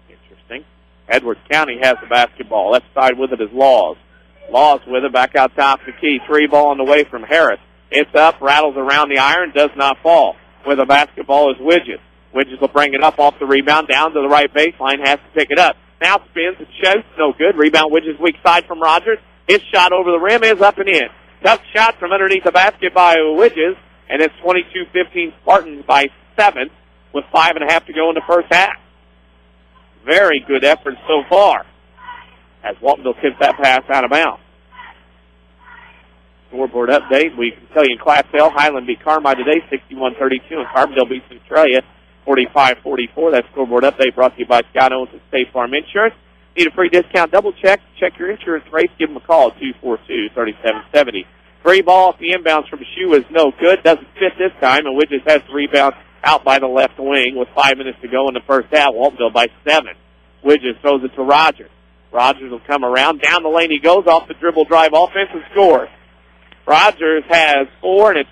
Interesting. Edwards County has the basketball. Left side with it is Laws. Laws with it, back out top of the key. 3 ball on the way from Harris. It's up, rattles around the iron, does not fall. With the basketball is Widges. Widges will bring it up off the rebound, down to the right baseline, has to pick it up. Now spins and shoots, no good. Rebound Widges, weak side from Rogers. His shot over the rim is up and in. Tough shot from underneath the basket by Widges, and it's 22-15 Spartans by 7 with 5.5 to go in the first half. Very good effort so far as Waltonville tips that pass out of bounds. Scoreboard update. We can tell you in Class L, Highland beat Carmi today, 61-32, and Carbondale beat Centralia, 45-44. That scoreboard update brought to you by Scott Owens and State Farm Insurance. Need a free discount double check? Check your insurance rates. Give them a call at 242-3770. Free ball off the inbounds from Shoe is no good. Doesn't fit this time, and Widges has the rebound out by the left wing with 5 minutes to go in the first half. Waltonville by 7. Widges throws it to Rogers. Rogers will come around. Down the lane he goes off the dribble drive offense and scores. Rogers has 4, and it's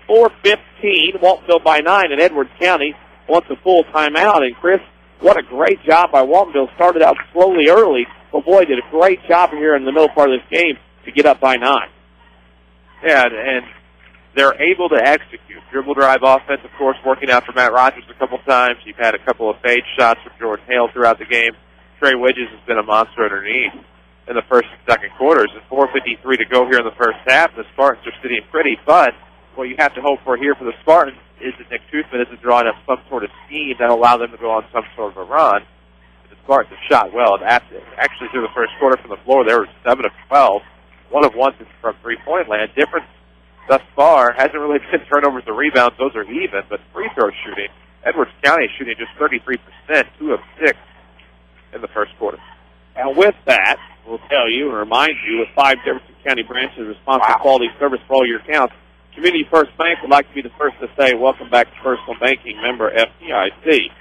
24-15. Waltonville by 9, and Edwards County wants a full timeout. And, Chris, what a great job by Waltonville. Started out slowly early, but, boy, did a great job here in the middle part of this game to get up by 9. Yeah, and they're able to execute. Dribble drive offense, of course, working out for Matt Rogers a couple times. You've had a couple of fade shots from Jordan Hale throughout the game. Trey Widges has been a monster underneath. in the first and second quarters. There's 4:53 to go here in the first half. The Spartans are sitting pretty, but what you have to hope for here for the Spartans is that Nick Toothman isn't drawing up some sort of scheme that will allow them to go on some sort of a run. The Spartans have shot well. And actually, through the first quarter from the floor, they were 7 of 12. 1 of 1 from three-point land. Difference thus far hasn't really been turnovers or rebounds. Those are even, but free throw shooting, Edwards County is shooting just 33%, 2 of 6 in the first quarter. And with that, we'll tell you and remind you, with 5 Jefferson County branches responsible for quality service for all your accounts, Community First Bank would like to be the first to say, welcome back to Personal Banking, member FDIC.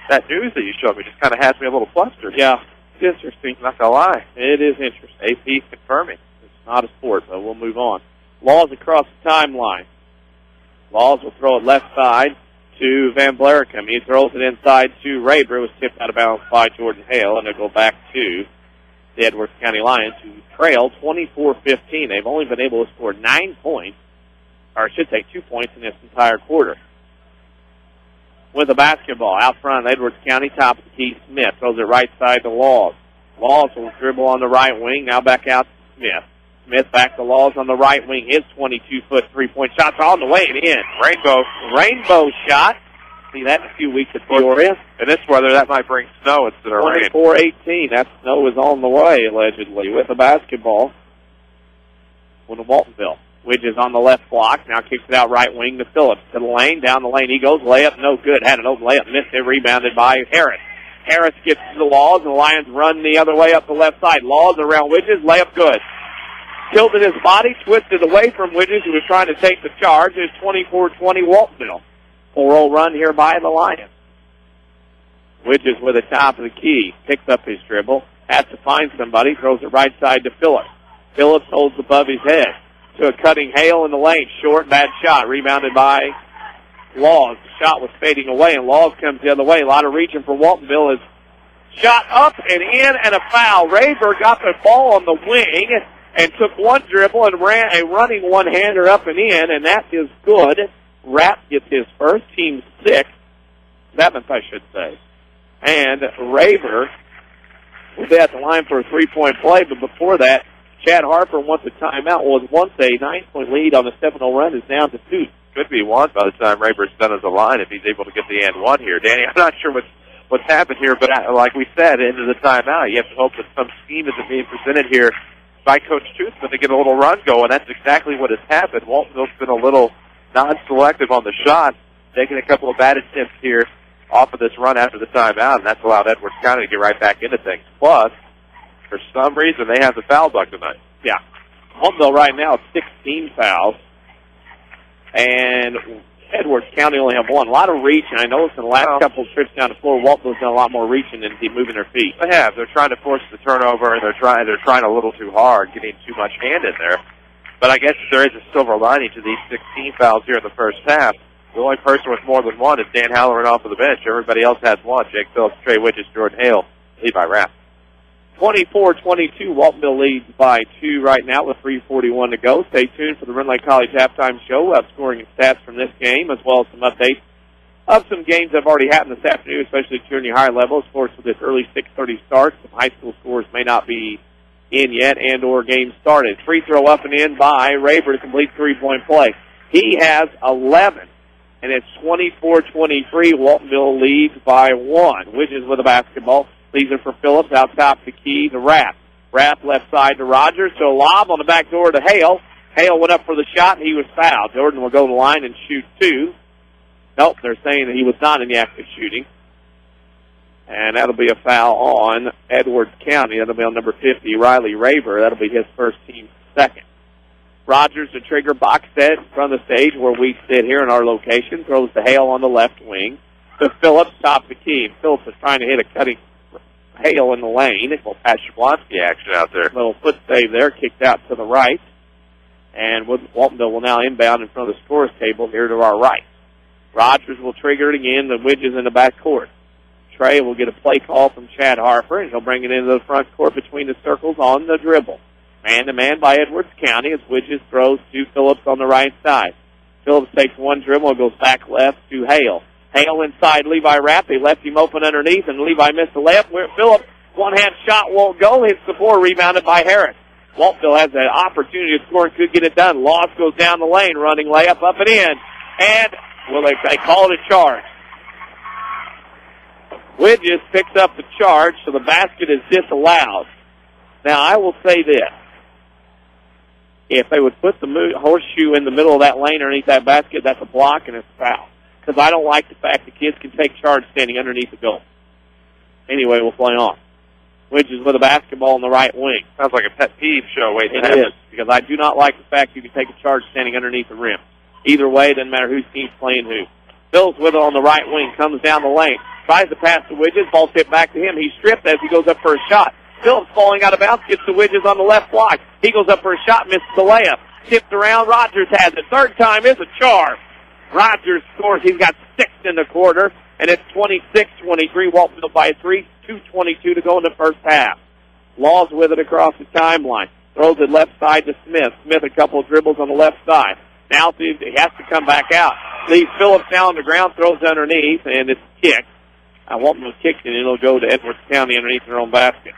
That news that you showed me just kind of has me a little flustered. Yeah, it's interesting, not going to lie. It is interesting. AP confirming. It's not a sport, but we'll move on. Laws across the timeline. Laws will throw it left side to Van Blaricum. He throws it inside to Rayber. It was tipped out of bounds by Jordan Hale, and it'll go back to the Edwards County Lions, who trail 24-15. They've only been able to score 9 points, or I should say 2 points in this entire quarter. With the basketball out front, Edwards County, top of the key, Smith throws it right side to Laws. Laws will dribble on the right wing, now back out to Smith. Smith back to Laws on the right wing. His 22-foot three-point shot's on the way and in. Rainbow shot. See that in a few weeks at Peoria. In this weather, that might bring snow instead of rain. 24-18. That snow is on the way, allegedly, with the basketball. With the Waltonville. Widges on the left block. Now kicks it out right wing to Phillips. To the lane. Down the lane he goes. Layup, no good. Had an open layup. Missed it. Rebounded by Harris. Harris gets to the Laws, and the Lions run the other way up the left side. Laws around Widges. Layup good. Tilted his body, twisted away from Widges, who was trying to take the charge. It's 24-20 Waltonville. 4-0 run here by the Lions. Widges with the top of the key. Picks up his dribble. Has to find somebody. Throws it right side to Phillips. Phillips holds above his head. To a cutting Hale in the lane. Short, bad shot. Rebounded by Laws. The shot was fading away, and Laws comes the other way. A lot of reaching for Waltonville. Is shot up and in, and a foul. Rayburn got the ball on the wing and took one dribble and ran a running one-hander up and in, and that is good. Rapp gets his first, team 6, 7th, I should say. And Rayburn will be at the line for a three-point play, but before that, Chad Harper wants a timeout. Was once a 9-point lead on the 7-0 run, is down to 2. Could be 1 by the time Rayburn's done as a line if he's able to get the and 1 here. Danny, I'm not sure what's happened here, but like we said, into the timeout, you have to hope that some scheme isn't being presented here by Coach Toothman to get a little run going. That's exactly what has happened. Waltonville's been a little non-selective on the shot, taking a couple of bad attempts here off of this run after the timeout, and that's allowed Edwards County to get right back into things. Plus, for some reason, they have the foul bug tonight. Yeah. Waltonville right now has 16 fouls, and Edwards County only have 1. A lot of reaching. I noticed in the last couple of trips down the floor, Waltonville's done a lot more reaching than moving their feet. They have. They're trying to force the turnover, and they're trying a little too hard, getting too much hand in there. But I guess there is a silver lining to these 16 fouls here in the first half. The only person with more than 1 is Dan Halloran off of the bench. Everybody else has 1. Jake Phillips, Trey Widges, Jordan Hale, Levi Rapp. 24-22, Waltonville leads by 2 right now with 3:41 to go. Stay tuned for the Rend Lake College halftime show. We'll have scoring and stats from this game, as well as some updates of some games that have already happened this afternoon, especially at junior high level. Of course, with this early 6:30 start, some high school scores may not be in yet and or games started. Free throw up and in by Rayburn to complete three-point play. He has 11, and it's 24-23. Waltonville leads by 1. Widges with the basketball. Leaves it for Phillips, out top the key to Rapp. Rapp left side to Rogers, so lob on the back door to Hale. Hale went up for the shot, and he was fouled. Jordan will go to the line and shoot 2. Nope, they're saying that he was not in the act of shooting. And that'll be a foul on Edwards County. That'll be on number 50, Riley Rayburn. That'll be his first, team 2nd. Rogers, the trigger box set in front of the stage where we sit here in our location, throws to Hale on the left wing. To Phillips, top the key. Phillips is trying to hit a cutting Hale in the lane. Little Pat Jablonski action out there. Little foot save there, kicked out to the right. And Waltonville will now inbound in front of the scores table here to our right. Rogers will trigger it again. The Widges in the back court. Trey will get a play call from Chad Harper, and he'll bring it into the front court between the circles on the dribble. Man-to-man by Edwards County as Widges throws to Phillips on the right side. Phillips takes one dribble and goes back left to Hale. Hale inside Levi Rapp. They left him open underneath, and Levi missed the layup. Phillips One-hand shot won't go. Hits the floor, rebounded by Harris. Waltonville has an opportunity to score and could get it done. Laws goes down the lane, running layup up and in. And, well, they call it a charge. Widges picks up the charge, so the basket is disallowed. Now, I will say this. If they would put the horseshoe in the middle of that lane underneath that basket, that's a block and it's a foul. Because I don't like the fact that kids can take charge standing underneath the goal. Anyway, we'll play on. Widges with a basketball in the right wing. Sounds like a pet peeve show waiting to happen. It is, because I do not like the fact you can take a charge standing underneath the rim. Either way, it doesn't matter whose team's playing who. Phillips with it on the right wing, comes down the lane, tries to pass to Widges, ball tipped back to him. He's stripped as he goes up for a shot. Phillips falling out of bounds, gets to Widges on the left block. He goes up for a shot, misses the layup. Tipped around, Rogers has it. Third time is a charge. Rogers scores. He's got 6 in the quarter, and it's 26-23. Waltonville by 3, 2:22 to go in the first half. Laws with it across the timeline. Throws it left side to Smith. Smith a couple of dribbles on the left side. Now he has to come back out. Leaves Phillips down on the ground, throws underneath, and it's kicked. Waltonville kicked it, and it'll go to Edwards County underneath their own basket.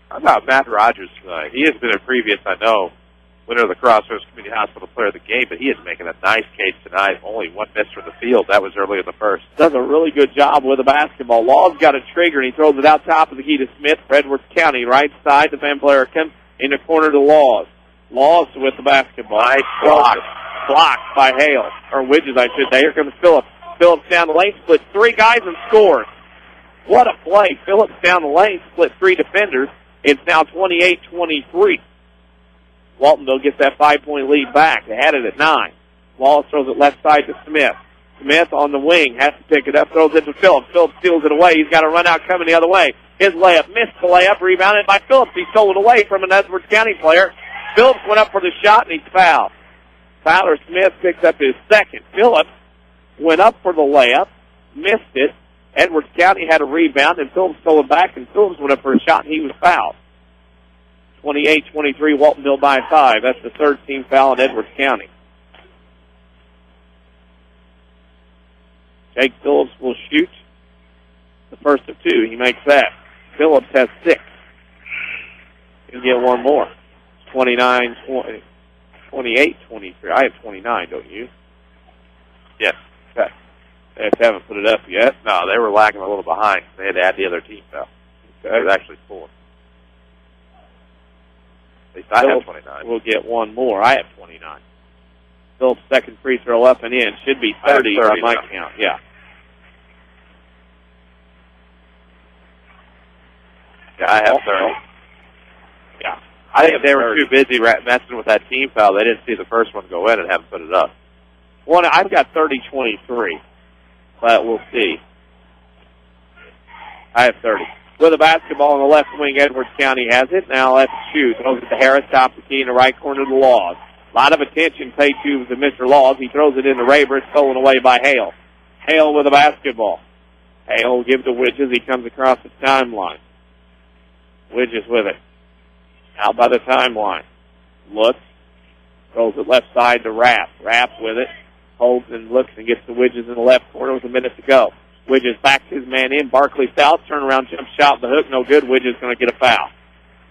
How about Matt Rogers tonight? He has been a previous, I know, winner of the Crossroads Community Hospital Player of the Game, but he is making a nice case tonight. Only 1 miss from the field. That was early in the first. Does a really good job with the basketball. Law's got a trigger, and he throws it out top of the key to Smith for Edwards County. Right side to Van Bleriken. In the corner to Laws. Laws with the basketball. Nice block. Blocked by Hale. Or Widges, I should say. Here comes Phillips. Phillips down the lane, splits 3 guys and scores. What a play. Phillips down the lane, split 3 defenders. It's now 28-23. Waltonville gets that 5-point lead back. They had it at 9. Laws throws it left side to Smith. Smith on the wing has to pick it up, throws it to Phillips. Phillips steals it away. He's got a run out coming the other way. His layup missed the layup, rebounded by Phillips. He stole it away from an Edwards County player. Phillips went up for the shot, and he's fouled. Tyler Smith picks up his second. Phillips went up for the layup, missed it. Edwards County had a rebound, and Phillips stole it back, and Phillips went up for a shot, and he was fouled. 28-23, Waltonville by 5. That's the third team foul in Edwards County. Jake Phillips will shoot the first of 2. He makes that. Phillips has 6. He'll get one more. 29-20, 28-23. I have 29, don't you? Yes. Okay. They just haven't put it up yet. No, they were lagging a little behind. They had to add the other team foul. Okay. It was actually 4. At least I have 29. We'll get one more. I have 29. Phillips' second free throw up and in. Should be 30 by my count. Yeah. Yeah, I have 30. Yeah. I think they were too busy messing with that team foul. They didn't see the first one go in and haven't put it up. I've got 30-23, but we'll see. I have 30. With a basketball on the left wing, Edwards County has it. Now let's shoot. Throws it to Harris, top of the key in the right corner to Laws. A lot of attention paid to Mr. Laws. He throws it into Rayburn, stolen away by Hale. Hale with a basketball. Hale will give to Widges. He comes across the timeline. Widges with it. Out by the timeline. Looks. Throws it left side to Rapp. Rapp with it. Holds and looks and gets to Widges in the left corner with a minute to go. Widges backs his man in. Barkley South, turnaround jump shot, the hook, no good. Widges going to get a foul.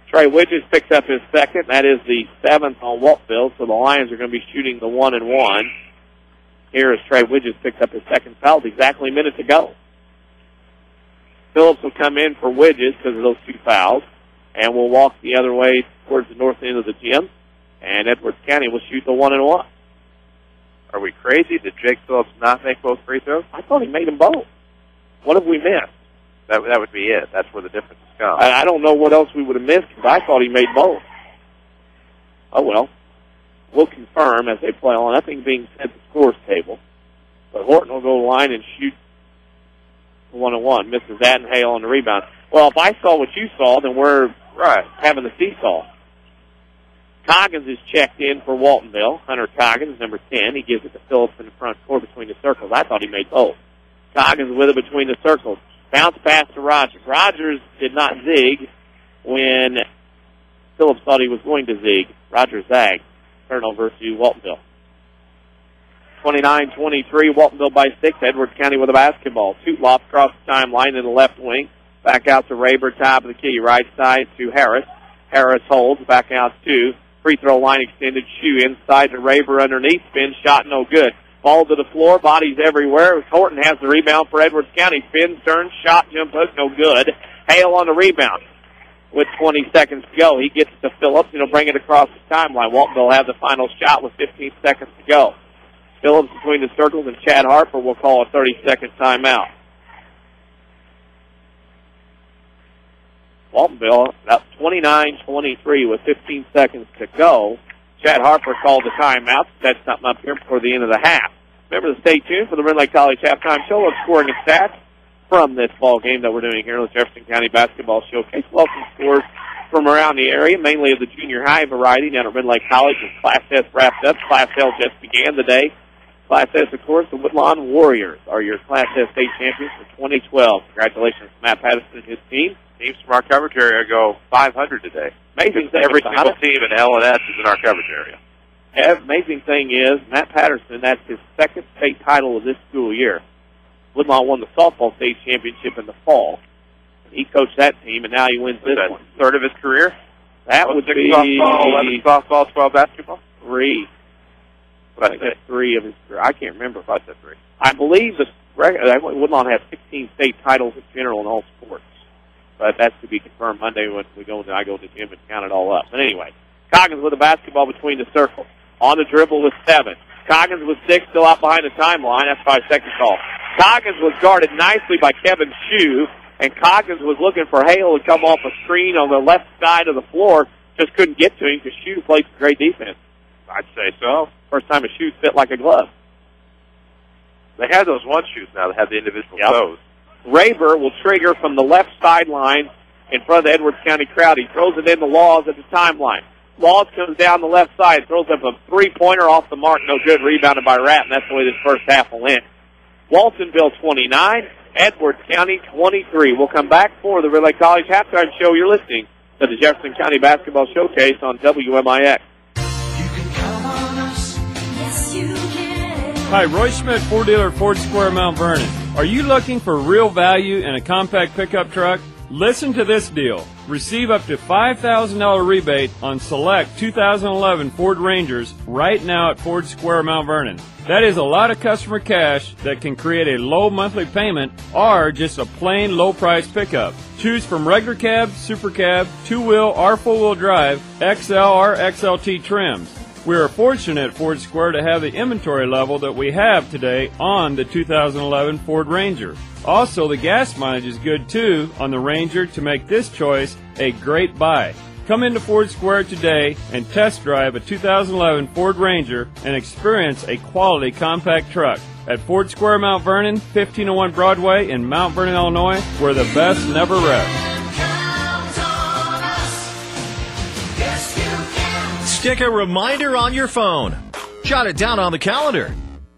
Trey Widges picks up his second. That is the 7th on Waltonville, so the Lions are going to be shooting the 1-and-1. Here is Trey Widges picks up his second foul. It's exactly a minute to go. Phillips will come in for Widges because of those 2 fouls, and we'll walk the other way towards the north end of the gym, and Edwards County will shoot the 1-and-1. Are we crazy? Did Jake Phillips not make both free throws? I thought he made them both. What have we missed? That would be it. That's where the difference has come. I don't know what else we would have missed because I thought he made both. Oh, well. We'll confirm as they play on. Nothing being sent to the scores table. But Horton will go to the line and shoot the 1-and-1. Misses that and Hale on the rebound. Well, if I saw what you saw, then we're having the seesaw. Coggins is checked in for Waltonville. Hunter Coggins, number 10. He gives it to Phillips in the front court between the circles. I thought he made both. Coggins with it between the circles. Bounce pass to Rogers. Rogers did not zig when Phillips thought he was going to zig. Rogers zagged. Turnover to Waltonville. 29-23, Waltonville by 6. Edwards County with a basketball. Tootloff across the timeline in the left wing. Back out to Rayber, top of the key, right side to Harris. Harris holds, back out to free throw line extended shoe inside to Rayber underneath, spin shot no good. Ball to the floor, bodies everywhere. Horton has the rebound for Edwards County. Spin, turn, shot, jump hook, no good. Hale on the rebound with 20 seconds to go. He gets to Phillips, and he'll bring it across the timeline. Waltonville will have the final shot with 15 seconds to go. Phillips between the circles, and Chad Harper will call a 30-second timeout. Waltonville up 29-23 with 15 seconds to go. Chad Harper called the timeout. Set something up here before the end of the half. Remember to stay tuned for the Red Lake College halftime show of scoring and stats from this ball game that we're doing here in the Jefferson County Basketball Showcase. Welcome scores from around the area, mainly of the junior high variety down at Red Lake College. As Class S wrapped up, Class L just began today. Class S, of course, the Woodlawn Warriors are your Class S state champions for 2012. Congratulations to Matt Patterson and his team. Teams from our coverage area go 500 today. Amazing thing Every about single it, team in L&S is in our coverage area. amazing thing is, Matt Patterson, that's his second state title of this school year. Woodlawn won the softball state championship in the fall. He coached that team, and now he wins this one. Third of his career? That would be softball, 11 softball, 12 basketball? 3. What I said 3 of his career. I can't remember if I said 3. I believe Woodlawn has 16 state titles in general in all sports. But that's to be confirmed Monday when I go to the gym and count it all up. But anyway, Coggins with the basketball between the circles. On the dribble with 7. Coggins with 6, still out behind the timeline. That's 5-second call. Coggins was guarded nicely by Kevin Shue, and Coggins was looking for Hale to come off a screen on the left side of the floor. Just couldn't get to him because Shue played some great defense. I'd say so. First time a shoe fit like a glove. They have those one shoes now that have the individual toes. Rayber will trigger from the left sideline in front of the Edwards County crowd. He throws it into Laws at the timeline. Laws comes down the left side, throws up a three-pointer off the mark. No good, rebounded by Rapp, and that's the way this first half will end. Waltonville 29, Edwards County 23. We'll come back for the Red Lake College halftime show. You're listening to the Jefferson County Basketball Showcase on WMIX. Hi, Roy Schmidt, Ford dealer at Ford Square, Mount Vernon. Are you looking for real value in a compact pickup truck? Listen to this deal. Receive up to $5,000 rebate on select 2011 Ford Rangers right now at Ford Square, Mount Vernon. That is a lot of customer cash that can create a low monthly payment or just a plain low price pickup. Choose from regular cab, super cab, two-wheel or four-wheel drive, XL or XLT trims. We are fortunate at Ford Square to have the inventory level that we have today on the 2011 Ford Ranger. Also, the gas mileage is good too on the Ranger to make this choice a great buy. Come into Ford Square today and test drive a 2011 Ford Ranger and experience a quality compact truck at Ford Square, Mount Vernon, 1501 Broadway in Mount Vernon, Illinois, where the best never rest. Stick a reminder on your phone. Jot it down on the calendar.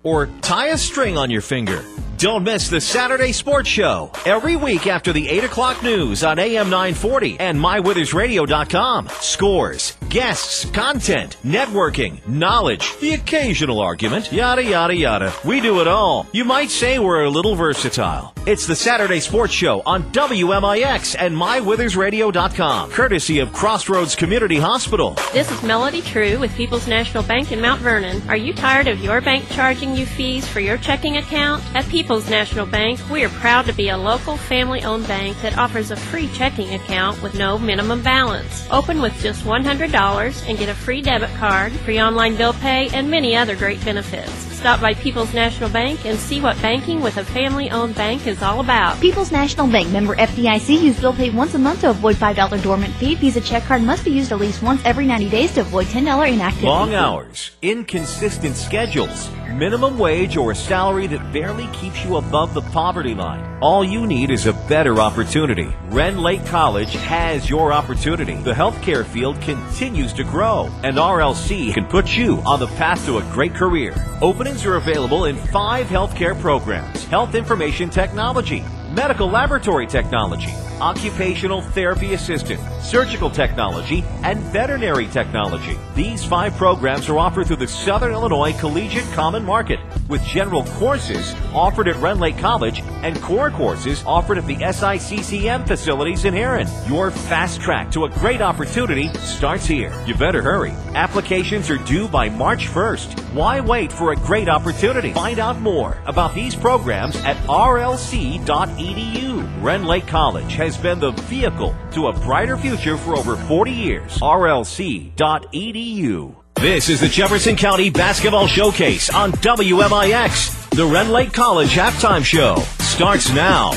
Or tie a string on your finger. Don't miss the Saturday Sports Show every week after the 8 o'clock news on AM 940 and MyWithersRadio.com. Scores, guests, content, networking, knowledge, the occasional argument, yada, yada, yada. We do it all. You might say we're a little versatile. It's the Saturday Sports Show on WMIX and MyWithersRadio.com, courtesy of Crossroads Community Hospital. This is Melody True with People's National Bank in Mount Vernon. Are you tired of your bank charging you fees for your checking account? At People's National Bank, we are proud to be a local family-owned bank that offers a free checking account with no minimum balance. Open with just $100 and get a free debit card, free online bill pay, and many other great benefits. Stop by People's National Bank and see what banking with a family-owned bank is all about. People's National Bank, member FDIC. Use bill pay once a month to avoid $5 dormant fee. Visa check card must be used at least once every 90 days to avoid $10 inactivity. Long hours, inconsistent schedules, minimum wage, or a salary that barely keeps you above the poverty line. All you need is a better opportunity. Ren Lake College has your opportunity. The healthcare field continues to grow, and RLC can put you on the path to a great career. Openings are available in 5 healthcare programs: health information technology, medical laboratory technology, occupational therapy assistant, surgical technology, and veterinary technology. These 5 programs are offered through the Southern Illinois Collegiate Common Market, with general courses offered at Rend Lake College and core courses offered at the SICCM facilities in Heron. Your fast track to a great opportunity starts here. You better hurry. Applications are due by March 1st. Why wait for a great opportunity? Find out more about these programs at rlc.edu. Rend Lake College has been the vehicle to a brighter future for over 40 years. rlc.edu. This is the Jefferson County Basketball Showcase on WMIX. The Rend Lake College Halftime Show starts now.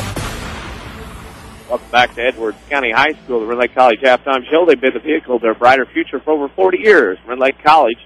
Welcome back to Edwards County High School, the Rend Lake College Halftime Show. They've been the vehicle to a brighter future for over 40 years. Rend Lake College,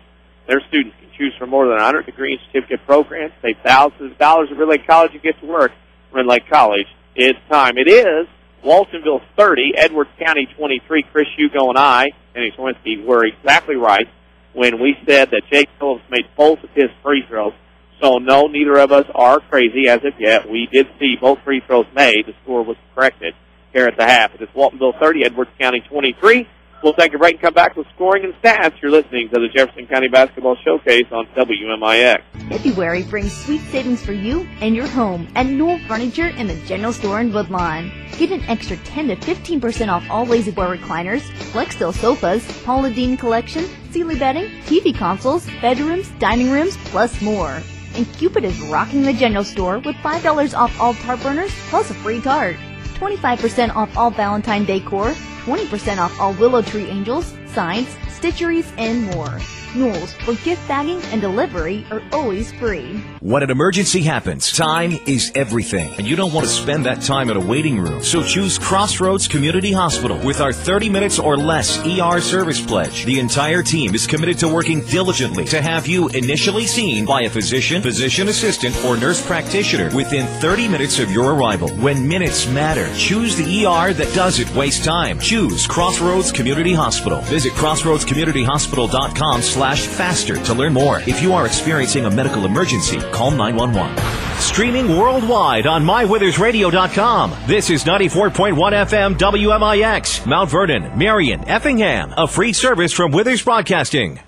their students can choose from more than 100 degree and certificate programs, save thousands of dollars at Rend Lake College and get to work. Rend Lake College, it's time. It is Waltonville 30, Edwards County 23. Chris, Hugo, and I, and Czerwinski, were exactly right when we said that Jake Phillips made both of his free throws. So, no, neither of us are crazy as of yet. We did see both free throws made. The score was corrected here at the half. It is Waltonville 30, Edwards County 23. We'll take a break and come back with scoring and stats. You're listening to the Jefferson County Basketball Showcase on WMIX. February brings sweet savings for you and your home at Newell Furniture in the General Store in Woodlawn. Get an extra 10 to 15% off all La-Z-Boy recliners, Flexsteel sofas, Paula Deen collection, Sealy bedding, TV consoles, bedrooms, dining rooms, plus more. And Cupid is rocking the General Store with $5 off all tart burners plus a free tart. 25% off all Valentine decor, 20% off all Willow Tree Angels, signs, stitcheries, and more. Newell's, where gift bagging and delivery are always free. When an emergency happens, time is everything, and you don't want to spend that time in a waiting room. So choose Crossroads Community Hospital with our 30 minutes or less ER service pledge. The entire team is committed to working diligently to have you initially seen by a physician, physician assistant, or nurse practitioner within 30 minutes of your arrival. When minutes matter, choose the ER that doesn't waste time. Choose Crossroads Community Hospital. Visit crossroadscommunityhospital.com/faster to learn more. If you are experiencing a medical emergency, call 911. Streaming worldwide on mywithersradio.com. This is 94.1 FM WMIX, Mount Vernon, Marion, Effingham, a free service from Withers Broadcasting.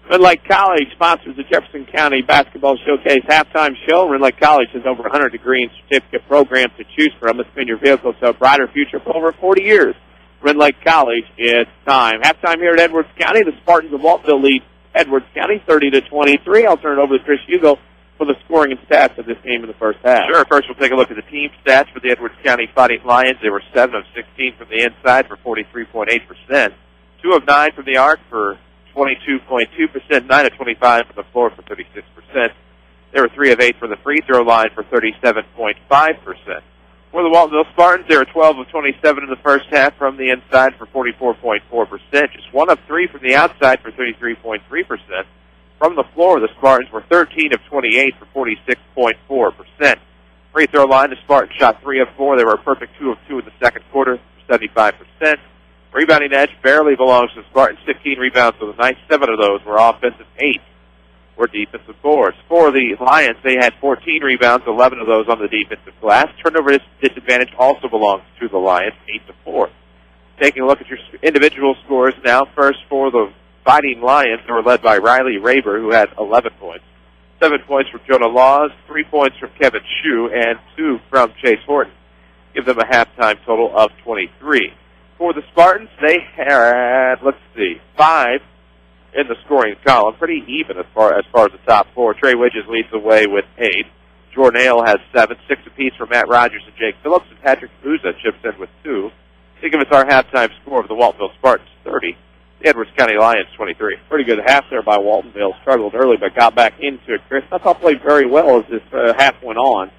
Rend Lake College sponsors the Jefferson County Basketball Showcase halftime show. Rend Lake College has over 100 degree and certificate programs to choose from. It's been your vehicle to a brighter future for over 40 years. Rend Lake College, it's time. Halftime here at Edwards County. The Spartans of Waltonville lead Edwards County 30-23. I'll turn it over to Chris Hugo for the scoring and stats of this game in the first half. Sure. First, we'll take a look at the team stats for the Edwards County Fighting Lions. They were 7 of 16 from the inside for 43.8%. 2 of 9 from the arc for 22.2%. 9 of 25 from the floor for 36%. They were 3 of 8 from the free throw line for 37.5%. For the Waltonville Spartans, they were 12 of 27 in the first half from the inside for 44.4%. Just 1 of 3 from the outside for 33.3%. From the floor, the Spartans were 13 of 28 for 46.4%. Free throw line, the Spartans shot 3 of 4. They were a perfect 2 of 2 in the second quarter for 75%. Rebounding edge barely belongs to the Spartans. 15 rebounds for the night. 7 of those were offensive. 8 were defensive boards. For the Lions, they had 14 rebounds, 11 of those on the defensive glass. Turnover disadvantage also belongs to the Lions, 8-4. Taking a look at your individual scores now. First, for the Fighting Lions, they were led by Riley Raber, who had 11 points. 7 points from Jonah Laws, 3 points from Kevin Shue, and 2 from Chase Horton. Give them a halftime total of 23. For the Spartans, they had, 5 in the scoring column. Pretty even as far as the top 4. Trey Widges leads the way with 8. Jordan Ale has 7, 6 apiece for Matt Rogers and Jake Phillips, and Patrick Booza chips in with 2. To give us our halftime score of the Waltonville Spartans, 30. The Edwards County Lions, 23. Pretty good half there by Waltonville. Struggled early, but got back into it. Chris, I thought played very well as this half went on.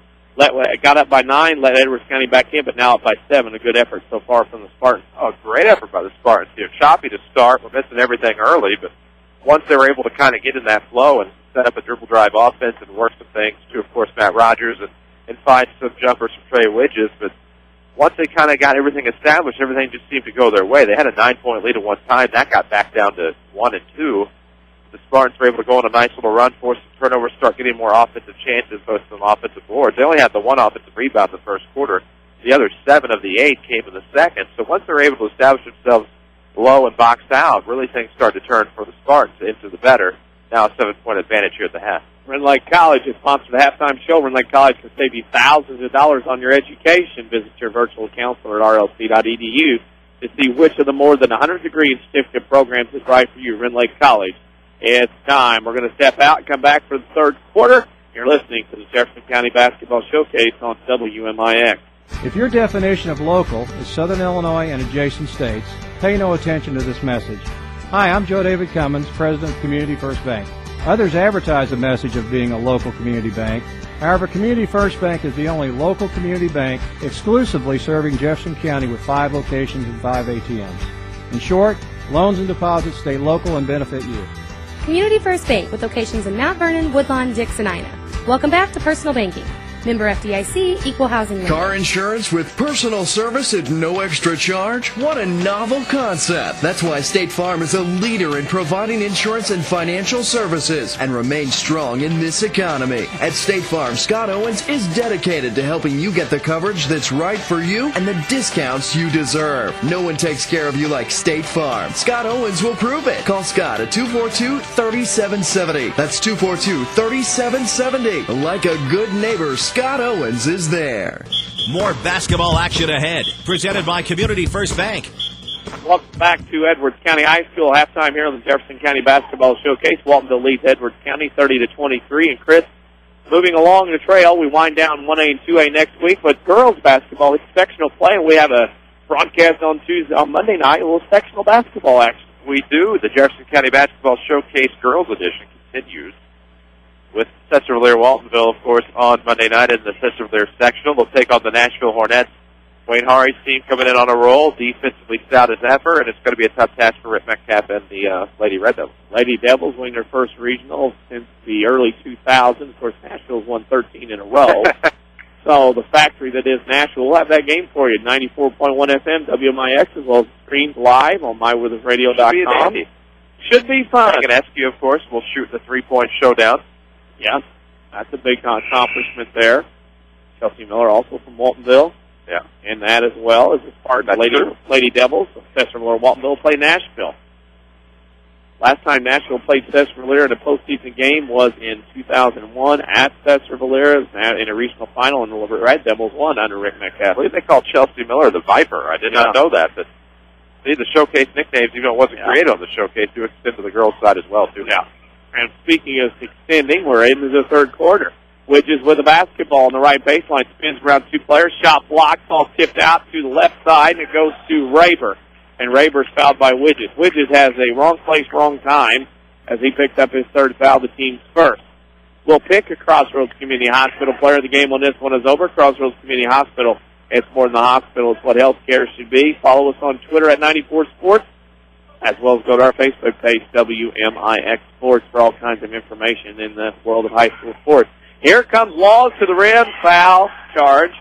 Got up by 9, let Edwards County back in, but now up by 7. A good effort so far from the Spartans. Oh, great effort by the Spartans here. Choppy to start. We're missing everything early, but once they were able to kind of get in that flow and set up a dribble drive offense and work some things to, of course, Matt Rogers and find some jumpers from Trey Widges, but once they kind of got everything established, everything just seemed to go their way. They had a 9-point lead at one time. That got back down to 1 and 2. The Spartans were able to go on a nice little run, force some turnovers, start getting more offensive chances, both some offensive boards. They only had the 1 offensive rebound in the first quarter. The other 7 of the 8 came in the second. So once they're able to establish themselves low and box out, really things start to turn for the Spartans into the better. Now a 7-point advantage here at the half. Rend Lake College has sponsored the halftime show. Rend Lake College can save you thousands of dollars on your education. Visit your virtual counselor at rlc.edu to see which of the more than 100 degree and certificate programs is right for you. Rend Lake College. It's time. We're going to step out and come back for the third quarter. You're listening to the Jefferson County Basketball Showcase on WMIX. If your definition of local is Southern Illinois and adjacent states, pay no attention to this message. Hi, I'm Joe David Cummins, President of Community First Bank. Others advertise the message of being a local community bank. However, Community First Bank is the only local community bank exclusively serving Jefferson County with 5 locations and 5 ATMs. In short, loans and deposits stay local and benefit you. Community First Bank with locations in Mount Vernon, Woodlawn, Dix, and Ina. Welcome back to Personal Banking. Member FDIC, Equal Housing Lender. Car insurance with personal service at no extra charge? What a novel concept. That's why State Farm is a leader in providing insurance and financial services and remains strong in this economy. At State Farm, Scott Owens is dedicated to helping you get the coverage that's right for you and the discounts you deserve. No one takes care of you like State Farm. Scott Owens will prove it. Call Scott at 242-3770. That's 242-3770. Like a good neighbor, Scott Owens is there. More basketball action ahead. Presented by Community First Bank. Welcome back to Edwards County High School. Halftime here on the Jefferson County Basketball Showcase. Waltonville leads Edwards County 30-23. And Chris, moving along the trail, we wind down 1A and 2A next week. But girls basketball, it's sectional play, and we have a broadcast on Monday night, a little sectional basketball action. We do. The Jefferson County Basketball Showcase Girls Edition continues with Czerwinski Waltonville, of course, on Monday night in the Czerwinski sectional. They'll take on the Nashville Hornets. Wayne Harry's team coming in on a roll, defensively stout as ever, and it's going to be a tough task for Rick Metcalf and the Lady Red Devils. Lady Devils win their first regional since the early 2000s. Of course, Nashville's won 13 in a row. So the factory that is Nashville will have that game for you. 94.1 FM, WMIX, as well as streams live on mywithusradio.com. Should be fun. And SQ, of course, will shoot the three-point showdown. Yeah, that's a big accomplishment there. Chelsea Miller, also from Waltonville. Yeah. And that as well as part of Lady Devils. Cesar Miller Waltonville play Nashville. Last time Nashville played Cesar Miller in a postseason game was in 2001 at Cesar Miller in a regional final, and the Red Devils won under Rick Metcalf. I believe they called Chelsea Miller the Viper. I did not know that. But see, the showcase nicknames, even though it wasn't created on the showcase, do extend to the girls' side as well, too. Yeah. And speaking of extending, we're into the third quarter. Widges with a basketball on the right baseline, spins around 2 players, shot blocked, ball tipped out to the left side, and it goes to Raber. And Raber's fouled by Widges. Widges has a wrong place, wrong time, as he picked up his third foul, the team's first. We'll pick a Crossroads Community Hospital player of the game when this one is over. Crossroads Community Hospital, it's more than the hospital, it's what health care should be. Follow us on Twitter at 94 Sports. As well as go to our Facebook page, WMIX Sports, for all kinds of information in the world of high school sports. Here comes Laws to the rim, foul, charge.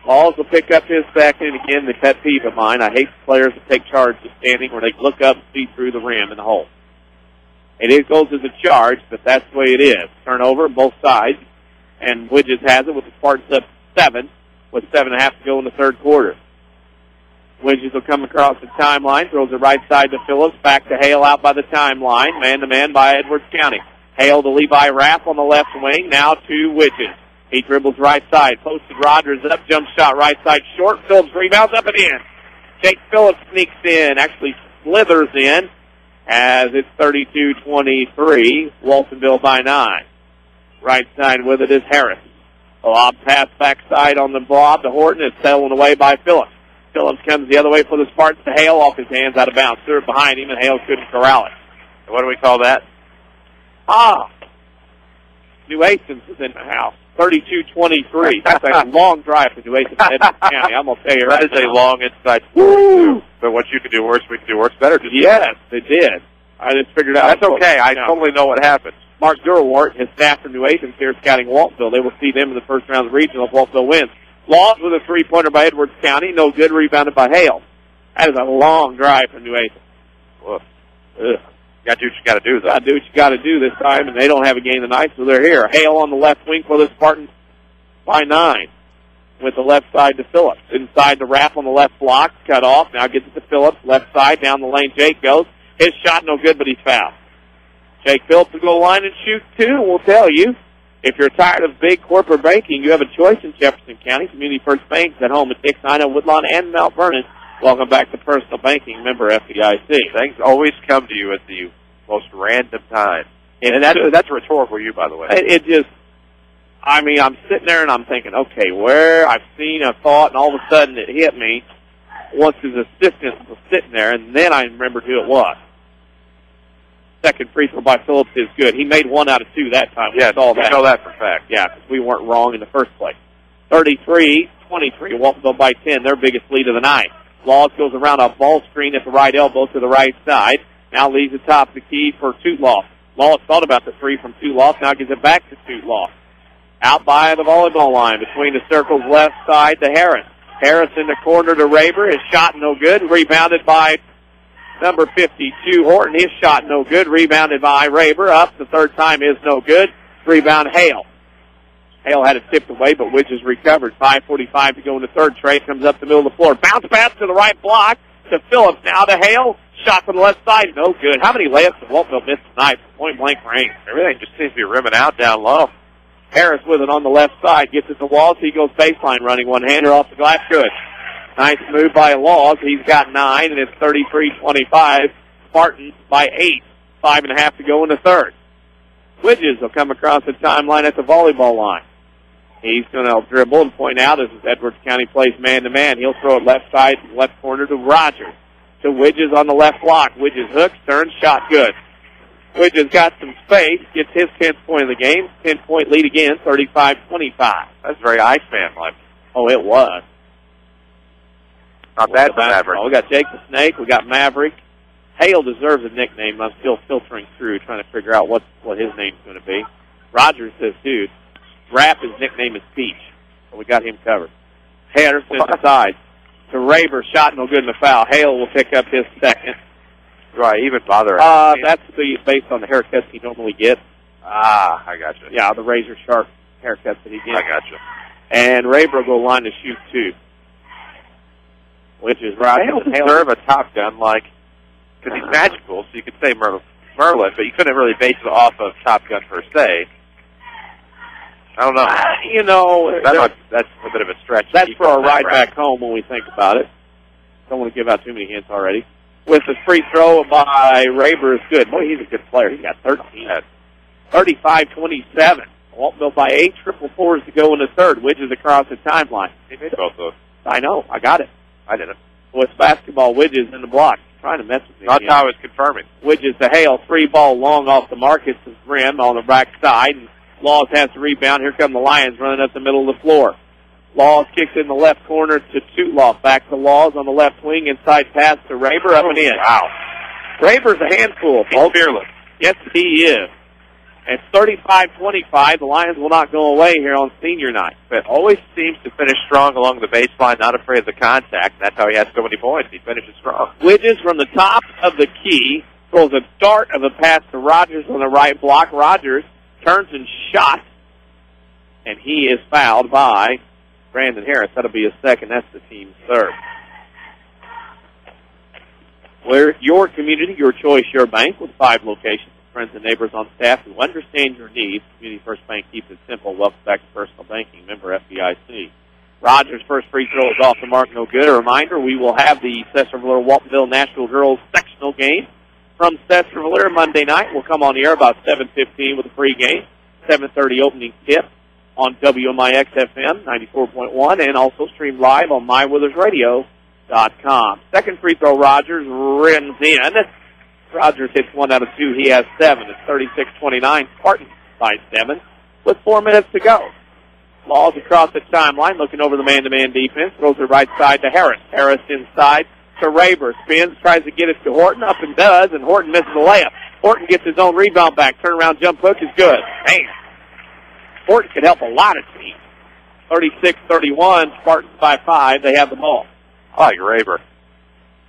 Laws will pick up his second. Again, the pet peeve of mine. I hate players that take charge of standing where they look up and see through the rim in the hole. It goes as a charge, but that's the way it is. Turnover, both sides. And Widges has it with the Spartans up 7, with 7.5 to go in the third quarter. Widges will come across the timeline, throws it right side to Phillips, back to Hale out by the timeline, man-to-man by Edwards County. Hale to Levi Rapp on the left wing, now to Widges. He dribbles right side, posted Rogers up, jump shot right side, short, Phillips rebounds up and in. Jake Phillips sneaks in, actually slithers in, as it's 32-23, Waltonville by 9. Right side with it is Harris. A lob pass backside on the blob to Horton, it's stolen away by Phillips. Phillips comes the other way for the Spartans to Hale, off his hands, out of bounds. Threw it behind him, and Hale couldn't corral it. And what do we call that? New Athens is in the house. 32-23. That's a long drive for New Athens in Edwards County. I'm going to tell you right now. That is a long inside score. But what you could do worse, we could do worse better. Yes, they did. I just figured out. That's okay. I totally know what happened. Mark Durwart, his staff from New Athens here scouting Waltonville. They will see them in the first round of the regional if Waltonville wins. Laws with a three-pointer by Edwards County. No good. Rebounded by Hale. That is a long drive from New Athens. Ugh. You got to do what you got to do, though. Got to do what you got to do this time, and they don't have a game tonight, so they're here. Hale on the left wing for the Spartans by 9. with the left side to Phillips. Inside the wrap on the left block, cut off. Now gets it to Phillips, left side, down the lane. Jake goes. His shot no good, but he's fouled. Jake Phillips will go line and shoot two, and we'll tell you, if you're tired of big corporate banking, you have a choice in Jefferson County. Community First Bank is at home at Dixina, Woodlawn, and Mount Vernon. Welcome back to Personal Banking, member FDIC. Things always come to you at the most random time. And that's rhetorical, you, by the way. It just, I mean, I'm sitting there and I'm thinking, okay, where I've seen a thought, and all of a sudden it hit me once his assistant was sitting there, and then I remembered who it was. Second free throw by Phillips is good. He made 1 out of 2 that time. Yeah, we know that for a fact. Yeah, because we weren't wrong in the first place. 33-23, Waltonville by 10, their biggest lead of the night. Laws goes around a ball screen at the right elbow to the right side. Now leaves the top of the key for Tootloff. Laws thought about the three from Tootloff, now gives it back to Tootloff. Out by the volleyball line, between the circles left side to Harris. Harris in the corner to Raber. His shot no good. Rebounded by number 52, Horton. His shot no good. Rebounded by Raber. Up the third time is no good. Rebound Hale. Hale had it tipped away, but Widges recovered. 5:45 to go in the third. Trey comes up the middle of the floor. Bounce pass to the right block to Phillips. Now to Hale. Shot from the left side. No good. How many layups did Waltonville miss tonight? Point blank range. Everything just seems to be rimming out down low. Harris with it on the left side. Gets it to Walls. He goes baseline running. One-hander off the glass. Good. Nice move by Laws. He's got 9, and it's 33-25. Spartans by 8. 5.5 to go in the third. Widges will come across the timeline at the volleyball line. He's going to dribble and point out as Edwards County plays man-to-man. He'll throw it left side, left corner to Rogers. To Widges on the left block. Widges hooks, turns, shot good. Widges got some space, gets his 10th point of the game. 10-point lead again, 35-25. That's very Iceman-like. Oh, it was. Not bad for Maverick. We got Jake the Snake. We got Maverick. Hale deserves a nickname. I'm still filtering through, trying to figure out what his name's going to be. Rogers says, dude, Rapp, his nickname is Peach. So we got him covered. Harrison inside to Raber. Shot no good in the foul. Hale will pick up his second. Right, even bother. That's based on the haircuts he normally gets. I got you. Yeah, the razor sharp haircuts that he gets. I got you. And Raber will go line to shoot 2. Which is right. Hale deserve a top gun, because he's magical, so you could say Merlin, but you couldn't really base it off of Top Gun per se. I don't know. That's a bit of a stretch. That's for our ride back home when we think about it. Don't want to give out too many hints already. With the free throw by Raber is good. Boy, he's a good player. He's got 13. 35-27. Waltonville by 8. Triple fours to go in the third. Widges across the timeline. He made both those. I know. I got it. I didn't. With basketball, Widges in the block. Trying to mess with me. That's how I was confirming. Widges to Hale. 3 ball long off the Marcus' rim on the back side. And Laws has to rebound. Here come the Lions running up the middle of the floor. Laws kicks in the left corner to Tootloff. Back to Laws on the left wing. Inside pass to Raber. Up and in. Wow. Raber's a handful. He's fearless. Yes, he is. At 35-25, the Lions will not go away here on senior night. But always seems to finish strong along the baseline, not afraid of the contact. That's how he has so many points. He finishes strong. Widges from the top of the key throws a dart of a pass to Rogers on the right block. Rogers turns and shot, and he is fouled by Brandon Harris. That'll be his second. That's the team's third. We're your community, your choice, your bank with 5 locations. Friends and neighbors on staff who understand your needs. Community First Bank keeps it simple. Welcome back to Personal Banking, member FDIC. Rogers' first free throw is off the mark, no good. A reminder, we will have the Cesar-Valera-Waltonville National Girls sectional game from Cesar-Valera Monday night. We'll come on the air about 7:15 with a pregame. 7:30 opening tip on WMIX FM 94.1 and also streamed live on MyWithersRadio.com. Second free throw, Rogers rims in. Rogers hits 1 out of 2. He has 7. It's 36-29. Spartans by 7 with 4 minutes to go. Laws across the timeline, looking over the man-to-man defense. Throws it right side to Harris. Harris inside to Raber. Spins, tries to get it to Horton. Up and does, and Horton misses the layup. Horton gets his own rebound back. Turnaround jump hook is good. Man, Horton could help a lot of teams. 36-31. Spartans by 5. They have the ball. I like Raber.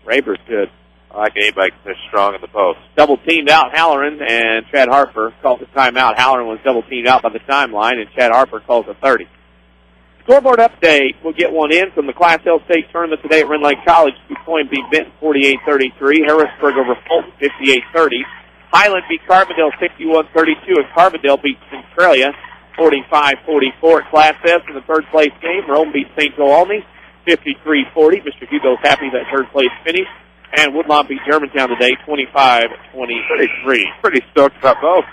Raber's good. I like anybody can fish strong in the post. Double teamed out Halloran, and Chad Harper calls a timeout. Halloran was double teamed out by the timeline, and Chad Harper calls a 30. Scoreboard update. We'll get one in from the Class L state tournament today at Rend Lake College. DuPois beat Benton 48-33. Harrisburg over Fulton 58-30. Highland beat Carbondale 61-32. And Carbondale beat Centralia 45-44. Class S in the third place game. Rome beat St. Joe Olney 53-40. Mr. Hugo's happy that third place finish. And Woodlawn beat Germantown today 25-23. Pretty stoked about both.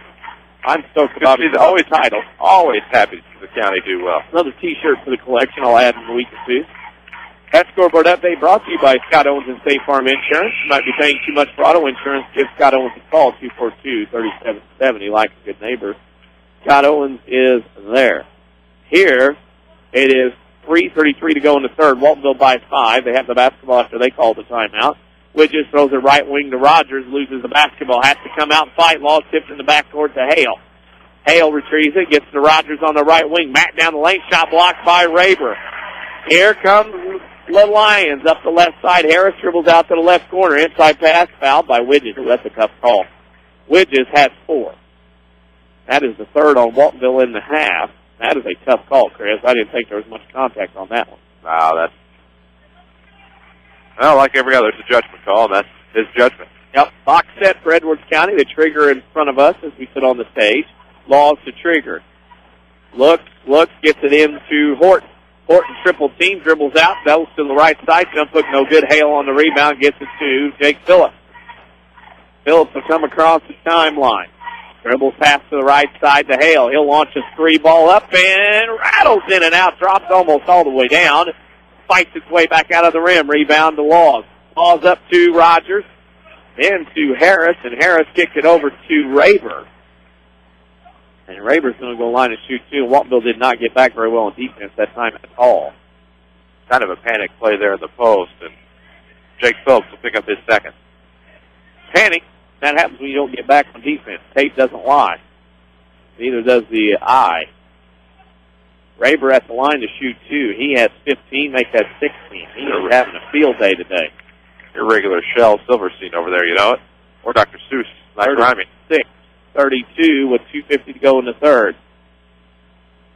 I'm stoked about it. Always title. Always happy to see the county do well. Another T-shirt for the collection I'll add in a week or two. That scoreboard update brought to you by Scott Owens and State Farm Insurance. You might be paying too much for auto insurance. Give Scott Owens a call, 242-3770. Like a good neighbor, Scott Owens is there. Here, it is 3:33 to go in the third. Waltonville by 5. They have the basketball after they call the timeout. Widges throws it right wing to Rogers, loses the basketball, has to come out and fight. Law tipped in the backcourt to Hale. Hale retrieves it, gets to Rogers on the right wing. Matt down the lane, shot blocked by Raber. Here comes the Lions up the left side. Harris dribbles out to the left corner. Inside pass, fouled by Widges. That's a tough call. Widges has 4. That is the third on Waltonville in the half. That is a tough call, Chris. I didn't think there was much contact on that one. Wow, that's... Well, like every other, it's a judgment call, and that's his judgment. Yep, box set for Edwards County. The trigger in front of us as we sit on the stage. Laws to trigger. Looks, gets it into Horton. Horton triple team, dribbles out, goes to the right side. Jump hook no good. Hale on the rebound, gets it to Jake Phillips. Phillips will come across the timeline. Dribbles pass to the right side to Hale. He'll launch a 3-ball up and rattles in and out. Drops almost all the way down. Fights its way back out of the rim. Rebound to Laws. Laws up to Rogers. Then to Harris, and Harris kicks it over to Raber. And Raber's going to go line and shoot, too. Waltonville did not get back very well on defense that time at all. Kind of a panic play there in the post, and Jake Phillips will pick up his second. Panic. That happens when you don't get back on defense. Tape doesn't lie. Neither does the eye. Raber at the line to shoot 2. He has 15, make that 16. He is having a field day today. Irregular Shell Silverstein over there, you know it? Or Dr. Seuss, not rhyming. 6:32 with 2:50 to go in the third.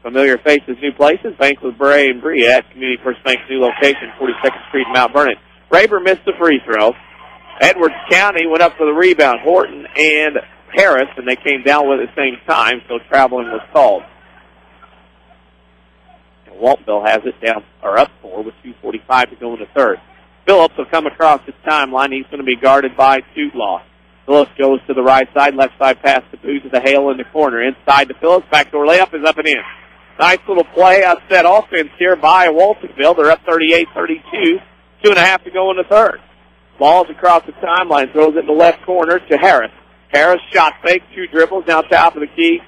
Familiar faces, new places. Bank with Bray and Bree at Community First Bank's new location, 42nd Street, Mount Vernon. Raber missed the free throw. Edwards County went up for the rebound. Horton and Harris, and they came down with it at the same time, so traveling was called. Waltonville has it down, or up 4 with 2:45 to go in the third. Phillips will come across his timeline. He's going to be guarded by Tootlaw. Phillips goes to the right side, left side pass to Booth to the Hale in the corner. Inside to Phillips, backdoor layup is up and in. Nice little play, set offense here by Waltonville. They're up 38-32, 2.5 to go in the third. Ball's across the timeline, throws it in the left corner to Harris. Harris shot fake, 2 dribbles, now top of the key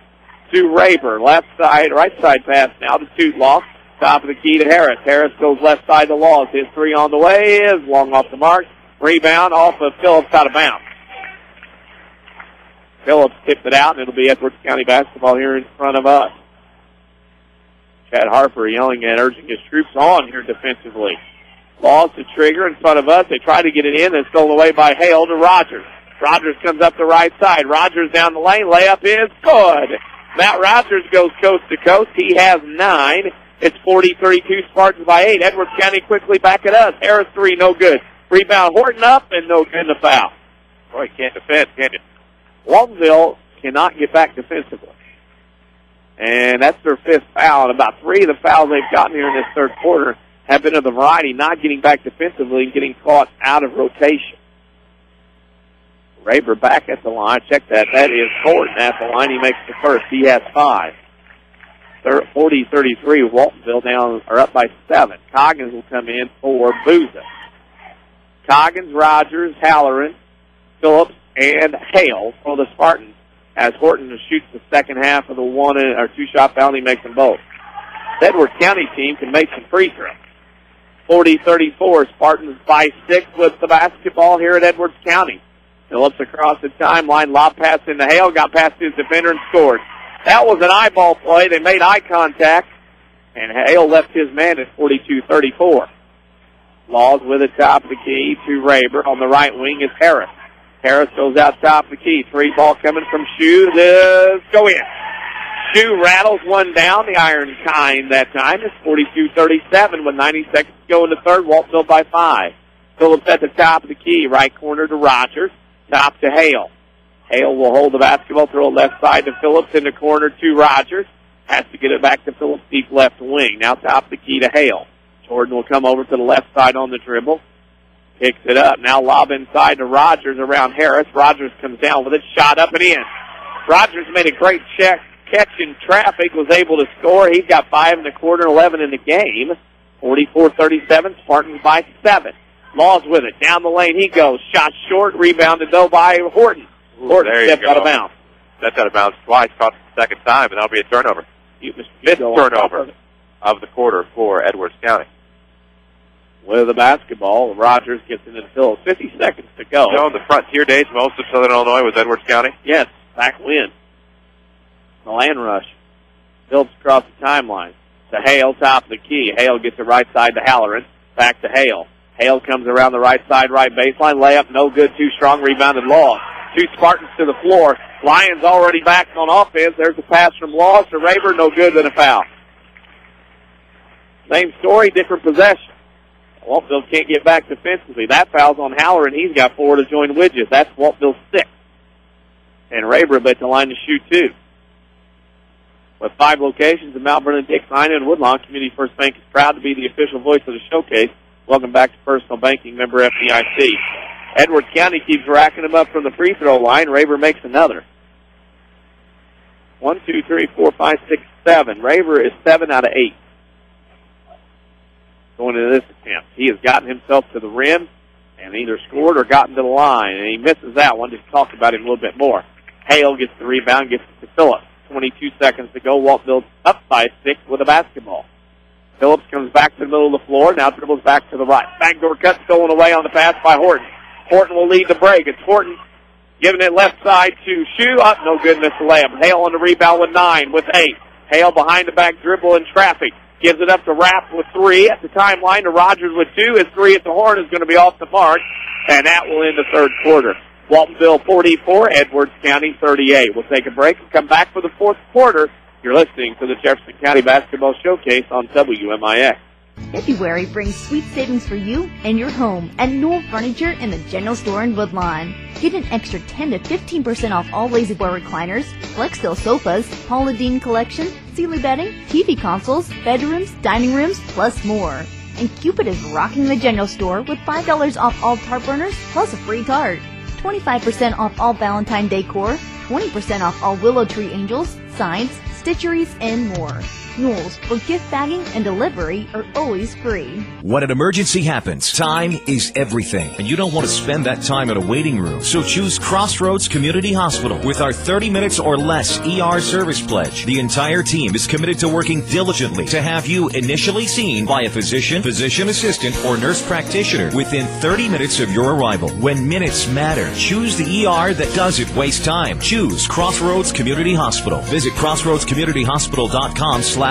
to Raber. Left side, right side pass now to Tootlaw. Top of the key to Harris. Harris goes left side to Laws. His 3 on the way is long off the mark. Rebound off of Phillips out of bounds. Phillips tipped it out, and it'll be Edwards County basketball here in front of us. Chad Harper yelling and urging his troops on here defensively. Laws to trigger in front of us. They try to get it in and stolen away by Hale to Rogers. Rogers comes up the right side. Rogers down the lane. Layup is good. Matt Rogers goes coast to coast. He has 9. It's 40-32, Spartans by 8. Edwards County quickly back at us. Harris 3, no good. Rebound Horton up and no good in the foul. Boy, you can't defend, can you? Waltonville cannot get back defensively. And that's their 5th foul. And about 3 of the fouls they've gotten here in this third quarter have been of the variety, not getting back defensively and getting caught out of rotation. Raber back at the line. Check that. That is Horton at the line. He makes the first. He has 5. 40-33, Waltonville down, or up by 7. Coggins will come in for Booza. Coggins, Rogers, Halloran, Phillips, and Hale for the Spartans as Horton shoots the second half of the 1 or 2 shot foul. He makes them both. The Edwards County team can make some free throws. 40-34, Spartans by 6 with the basketball here at Edwards County. Phillips across the timeline, lob pass into Hale, got past his defender and scored. That was an eyeball play. They made eye contact, and Hale left his man at 42-34. Laws with it top of the key to Raber. On the right wing is Harris. Harris goes out top of the key. 3 ball coming from Shoe. This go in. Shoe rattles one down, the iron kind that time. It's 42-37 with 90 seconds to go in the third. Waltonville by 5. Phillips at the top of the key, right corner to Rogers, top to Hale. Hale will hold the basketball, throw it left side to Phillips, in the corner to Rogers. Has to get it back to Phillips, deep left wing. Now top of the key to Hale. Jordan will come over to the left side on the dribble. Picks it up. Now lob inside to Rogers around Harris. Rogers comes down with it. Shot up and in. Rogers made a great catch in traffic. Was able to score. He's got 5 in the quarter, 11 in the game. 44-37. Spartans by 7. Laws with it. Down the lane he goes. Shot short. Rebounded though by Horton. Horton stepped out of bounds. Stepped out of bounds twice. Caught the second time, and that'll be a turnover. Fifth turnover of the quarter for Edwards County. With the basketball, Rogers gets into the field. 50 seconds to go. You know, in the Frontier days, most of Southern Illinois was Edwards County? Yes, back when. The land rush. Phillips across the timeline. To Hale, top of the key. Hale gets it right side to Halloran. Back to Hale. Hale comes around the right side, right baseline. Layup, no good, too strong. Rebounded Laws. 2 Spartans to the floor. Lions already back on offense. There's a pass from Laws to Raber. No good, then a foul. Same story, different possession. Waltonville can't get back defensively. That foul's on Halloran. He's got 4 to join Widges. That's Waltonville's 6. And Raber at the line to shoot 2. With 5 locations in Mount Vernon, Dix, Ina, and Woodlawn, Community First Bank is proud to be the official voice of the showcase. Welcome back to Personal Banking, member FDIC. Edwards County keeps racking them up from the free throw line. Raber makes another. 1, 2, 3, 4, 5, 6, 7. Raber is 7 out of 8. Going into this attempt. He has gotten himself to the rim and either scored or gotten to the line, and he misses that one. Just talk about him a little bit more. Hale gets the rebound, gets it to Phillips. 22 seconds to go. Waltonville up by 6 with a basketball. Phillips comes back to the middle of the floor, now dribbles back to the right. Backdoor cut stolen away on the pass by Horton. Horton will lead the break. It's Horton giving it left side to Shoe. Up, no good, missed the layup. Hale on the rebound with 9, with 8. Hale behind the back dribble in traffic. Gives it up to Rapp with 3 at the timeline to Rogers with 2. His 3 at the horn is going to be off the mark, and that will end the third quarter. Waltonville 44, Edwards County 38. We'll take a break and come back for the fourth quarter. You're listening to the Jefferson County Basketball Showcase on WMIX. February brings sweet savings for you and your home at Knoll Furniture in the General Store in Woodlawn. Get an extra 10 to 15% off all La-Z-Boy recliners, Flexsteel sofas, Paula Deen collection, Sealy bedding, TV consoles, bedrooms, dining rooms, plus more. And Cupid is rocking the General Store with $5 off all tart burners plus a free tart. 25% off all Valentine decor, 20% off all Willow Tree Angels, signs, stitcheries, and more. Knowles, for gift bagging and delivery are always free. When an emergency happens, time is everything, and you don't want to spend that time in a waiting room. So choose Crossroads Community Hospital. With our 30 minutes or less ER service pledge, the entire team is committed to working diligently to have you initially seen by a physician, physician assistant, or nurse practitioner within 30 minutes of your arrival. When minutes matter, choose the ER that doesn't waste time. Choose Crossroads Community Hospital. Visit crossroadscommunityhospital.com/faster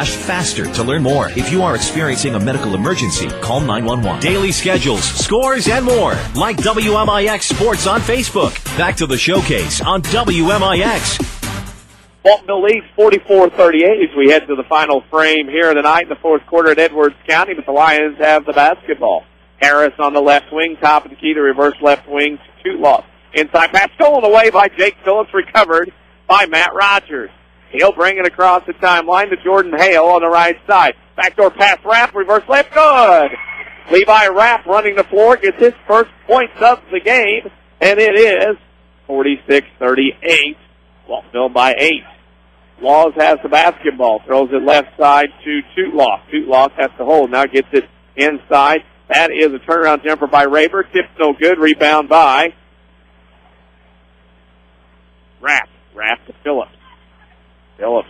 to learn more. If you are experiencing a medical emergency, call 911. Daily schedules, scores, and more. Like WMIX Sports on Facebook. Back to the showcase on WMIX. Waltonville leads 44-38 as we head to the final frame here tonight in the fourth quarter at Edwards County, but the Lions have the basketball. Harris on the left wing, top of the key to reverse left wing to Tootloff. Inside pass stolen away by Jake Phillips, recovered by Matt Rogers. He'll bring it across the timeline to Jordan Hale on the right side. Backdoor pass, Rapp, reverse left, good. Levi Rapp running the floor, gets his first points of the game, and it is 46-38. Waltonville by 8. Laws has the basketball, throws it left side to Tootloff. Tootloff has to hold, now gets it inside. That is a turnaround jumper by Raber. Tips no good, rebound by Rapp. Rapp to Phillips. Phillips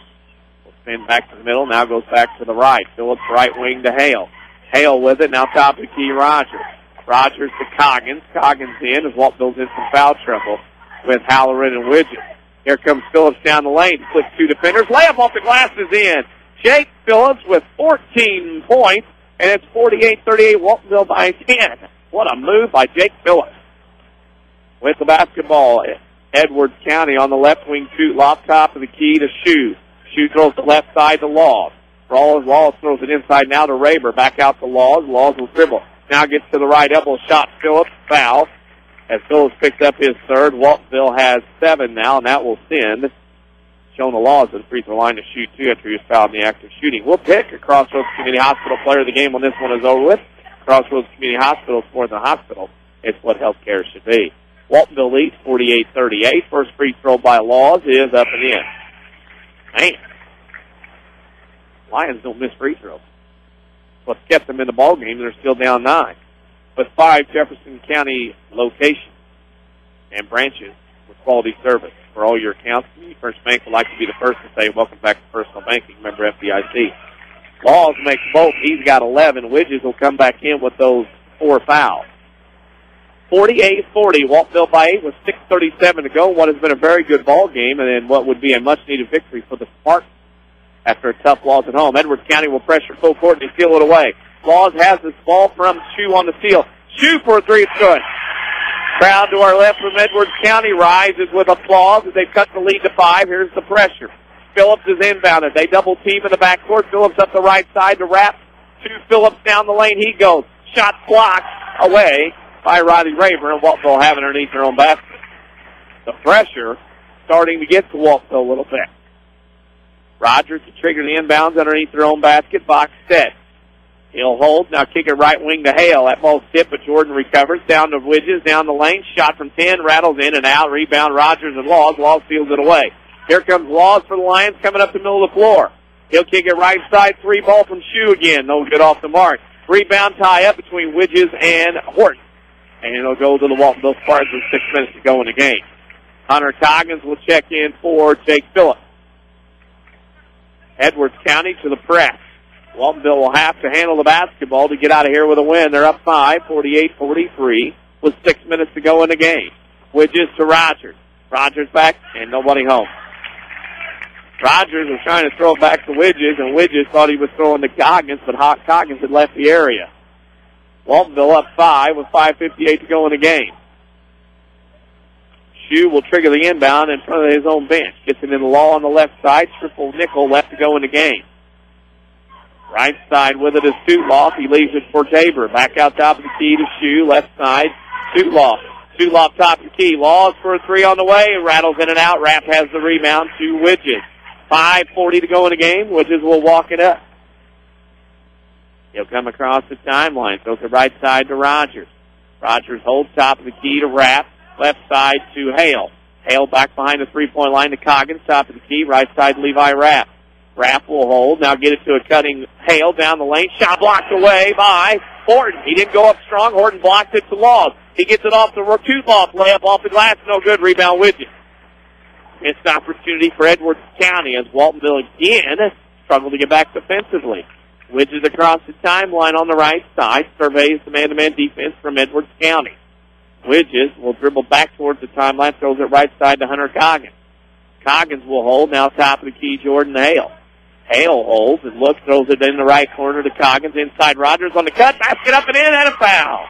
will spin back to the middle, now goes back to the right. Phillips right wing to Hale. Hale with it, now top of the key, Rogers. Rogers to Coggins. Coggins in as Waltonville's in some foul trouble with Halloran and Widget. Here comes Phillips down the lane, flicks 2 defenders. Layup off the glass is in. Jake Phillips with 14 points, and it's 48-38, Waltonville by 10. What a move by Jake Phillips. With the basketball, Edwards County on the left wing, Tootloff, top of the key to Shoe. Shue throws the left side to Laws. Laws throws it inside now to Raber. Back out to Laws. Laws will dribble. Now gets to the right elbow shot. Phillips foul. As Phillips picked up his third, Waltonville has 7 now, and that will send Jonah Laws to the free throw line to shoot 2 after he was fouled in the act of shooting. We'll pick a Crossroads Community Hospital player of the game when this one is over with. Crossroads Community Hospital is more than a hospital. It's what healthcare should be. Waltonville leads 48-38. First free throw by Laws is up and in. Man. Lions don't miss free throws. What's kept them in the ball game, they're still down 9. But 5 Jefferson County locations and branches with quality service for all your accounts. Community First Bank would like to be the first to say, welcome back to personal banking. Remember FDIC. Laws makes both. He's got 11. Widges will come back in with those 4 fouls. 48-40. Waltonville by 8 with 6:37 to go. What has been a very good ball game, and then what would be a much-needed victory for the Spartans after a tough loss at home. Edwards County will pressure full court and they steal it away. Laws has this ball from Shue on the steal. Shue for a 3. It's good. Crowd to our left from Edwards County rises with applause as they've cut the lead to 5. Here's the pressure. Phillips is inbounded. They double team in the backcourt. Phillips up the right side to Rapp. To Phillips down the lane. He goes. Shot blocked away by Riley Raver, and Waltonville have it underneath their own basket. The pressure starting to get to Waltonville a little bit. Rogers to trigger the inbounds underneath their own basket. Box set. He'll hold. Now kick it right wing to Hale. That ball's tipped, but Jordan recovers. Down to Widges. Down the lane. Shot from 10. Rattles in and out. Rebound Rogers and Laws. Laws steals it away. Here comes Laws for the Lions coming up the middle of the floor. He'll kick it right side. 3 ball from Shue again. No good off the mark. Rebound tie up between Widges and Horton. And it'll go to the Waltonville Spartans with 6 minutes to go in the game. Hunter Coggins will check in for Jake Phillips. Edwards County to the press. Waltonville will have to handle the basketball to get out of here with a win. They're up 5, 48-43, with 6 minutes to go in the game. Widges to Rogers. Rogers back, and nobody home. Rogers was trying to throw it back to Widges, and Widges thought he was throwing to Coggins, but Coggins had left the area. Waltonville up 5 with 5:58 to go in the game. Shue will trigger the inbound in front of his own bench. Gets it in the Law on the left side. Triple nickel left to go in the game. Right side with it is Tootloff. He leaves it for Tabor. Back out top of the key to Shue. Left side, Tootloff. Tootloff top of the key. Laws for a 3 on the way. Rattles in and out. Rapp has the rebound to Widges. 5:40 to go in the game. Widges will walk it up. He'll come across the timeline. Throws the right side to Rogers. Rogers holds top of the key to Rapp. Left side to Hale. Hale back behind the 3-point line to Coggins. Top of the key. Right side to Levi Rapp. Rapp will hold. Now get it to a cutting Hale down the lane. Shot blocked away by Horton. He didn't go up strong. Horton blocked it to Laws. He gets it off the Tootloff layup off the glass. No good. Rebound Widges. It's an opportunity for Edwards County as Waltonville again struggled to get back defensively. Widges across the timeline on the right side. Surveys the man-to-man defense from Edwards County. Widges will dribble back towards the timeline. Throws it right side to Hunter Coggins. Coggins will hold. Now top of the key, Jordan Hale. Hale holds and looks. Throws it in the right corner to Coggins. Inside Rogers on the cut. Basket up and in and a foul.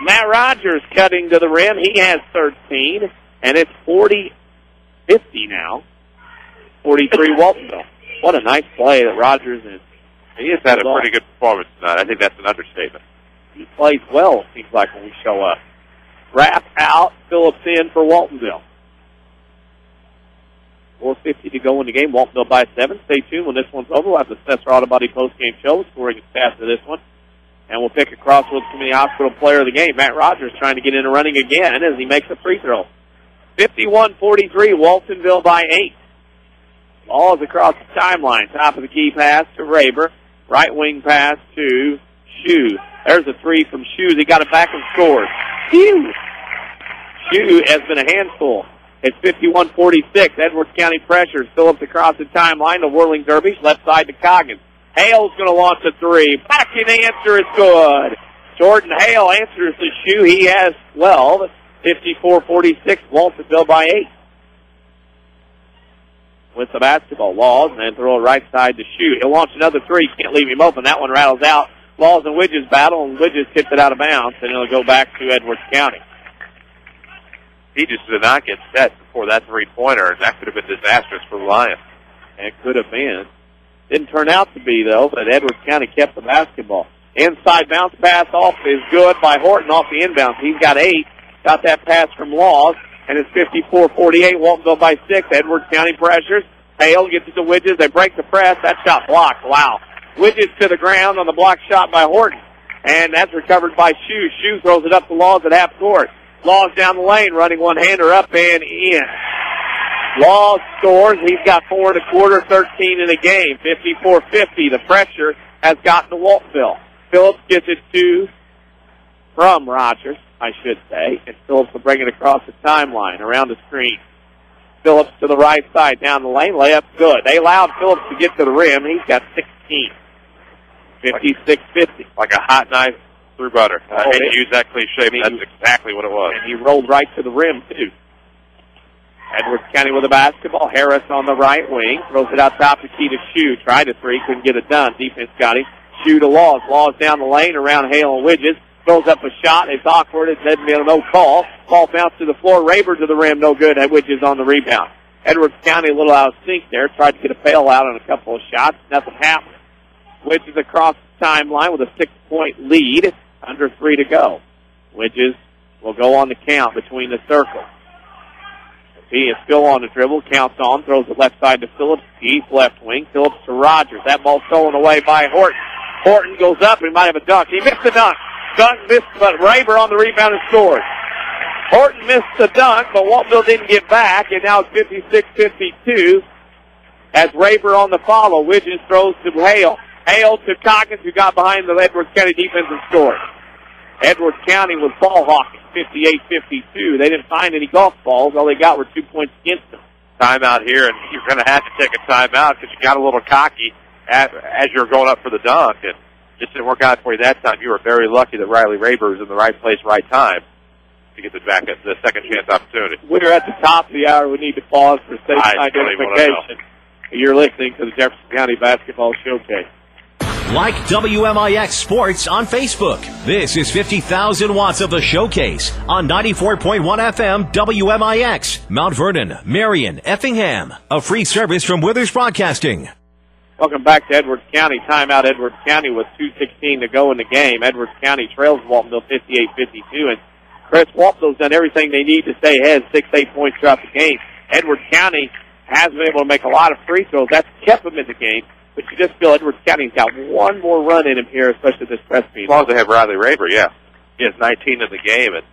Matt Rogers cutting to the rim. He has 13. And it's 40-50 now. 43 Waltonville. What a nice play that Rogers is. He has had a pretty good performance tonight. I think that's an understatement. He plays well, it seems like, when we show up. Rapp out, Phillips in for Waltonville. 4:50 to go in the game. Waltonville by 7. Stay tuned when this one's over. We'll have the Spencer Auto Body post-game show. Scoring is fast to this one. And we'll pick a Crossroads Community Hospital player of the game. Matt Rogers trying to get in the running again as he makes a free throw. 51-43, Waltonville by 8. Ball is across the timeline. Top of the key pass to Raber. Right wing pass to Shue. There's a 3 from Shue. He got it back and scored. Shue has been a handful. It's 51-46. Edwards County pressures. Phillips across the timeline to Whirling Dervish. Left side to Coggins. Hale's going to launch a 3. Back in the answer is good. Jordan Hale answers to Shue. He has 12. 54-46. Waltonville by 8. With the basketball. Laws, and then throw it right side to Shue. He'll launch another 3. Can't leave him open. That one rattles out. Laws and Widges battle, and Widges tipped it out of bounds, and it'll go back to Edwards County. He just did not get set before that 3-pointer, and that could have been disastrous for the Lions. It could have been. Didn't turn out to be, though, but Edwards County kept the basketball. Inside bounce pass off is good by Horton off the inbounds. He's got 8. Got that pass from Laws, and it's 54-48. Waltonville by 6. Edwards County pressures. Hale gets it to Widges. They break the press. That shot blocked. Wow. Widges to the ground on the block shot by Horton. And that's recovered by Shue. Shue throws it up to Laws at half court. Laws down the lane, running one-hander up and in. Laws scores. He's got 4 1/4, 13 in the game. 54-50. The pressure has gotten to Waltonville. Phillips gets it from Rogers, I should say. And Phillips will bring it across the timeline, around the screen. Phillips to the right side, down the lane. Layup good. They allowed Phillips to get to the rim. He's got 16. 56-50. Like a hot knife through butter. I hate to use that cliche, but that's exactly what it was. And he rolled right to the rim, too. Edwards County with the basketball. Harris on the right wing. Throws it out top to Key to Shue. Tried to 3. Couldn't get it done. Defense got him. Shue to Laws. Laws down the lane around Hale and Widges. Throws up a shot. It's awkward. It's had no call. Ball bounced to the floor. Raber to the rim. No good. Widges on the rebound. Edwards County a little out of sync there. Tried to get a fail out on a couple of shots. Nothing happened. Widges across the timeline with a 6-point lead. Under 3 to go. Widges will go on the count between the circles. He is still on the dribble. Counts on. Throws it left side to Phillips. He's left wing. Phillips to Rogers. That ball stolen away by Horton. Horton goes up. He might have a dunk. He missed the dunk. Dunk missed, but Raber on the rebound and scores. Horton missed the dunk, but Waltonville didn't get back, and now it's 56-52 as Raber on the follow. Widges throws to Hale. Hale to Coggins, who got behind the Edwards County defense and scored. Edwards County was ball hawking, 58-52. They didn't find any golf balls. All they got were 2 points against them. Timeout here, and you're going to have to take a timeout because you got a little cocky as you're going up for the dunk, and just didn't work out for you that time. You were very lucky that Riley Raber was in the right place, right time to get the second chance opportunity. We're at the top of the hour. We need to pause for station identification. You're listening to the Jefferson County Basketball Showcase. Like WMIX Sports on Facebook. This is 50,000 watts of the Showcase on 94.1 FM WMIX, Mount Vernon, Marion, Effingham. A free service from Withers Broadcasting. Welcome back to Edwards County. Timeout Edwards County with 2:16 to go in the game. Edwards County trails Waltonville 58-52, and Chris, Waltonville's done everything they need to stay ahead, 6-8 points throughout the game. Edwards County has been able to make a lot of free throws. That's kept them in the game. But you just feel Edwards County's got one more run in him here, especially this press speed. As long as they have Riley Raber, yeah. He has 19 in the game, and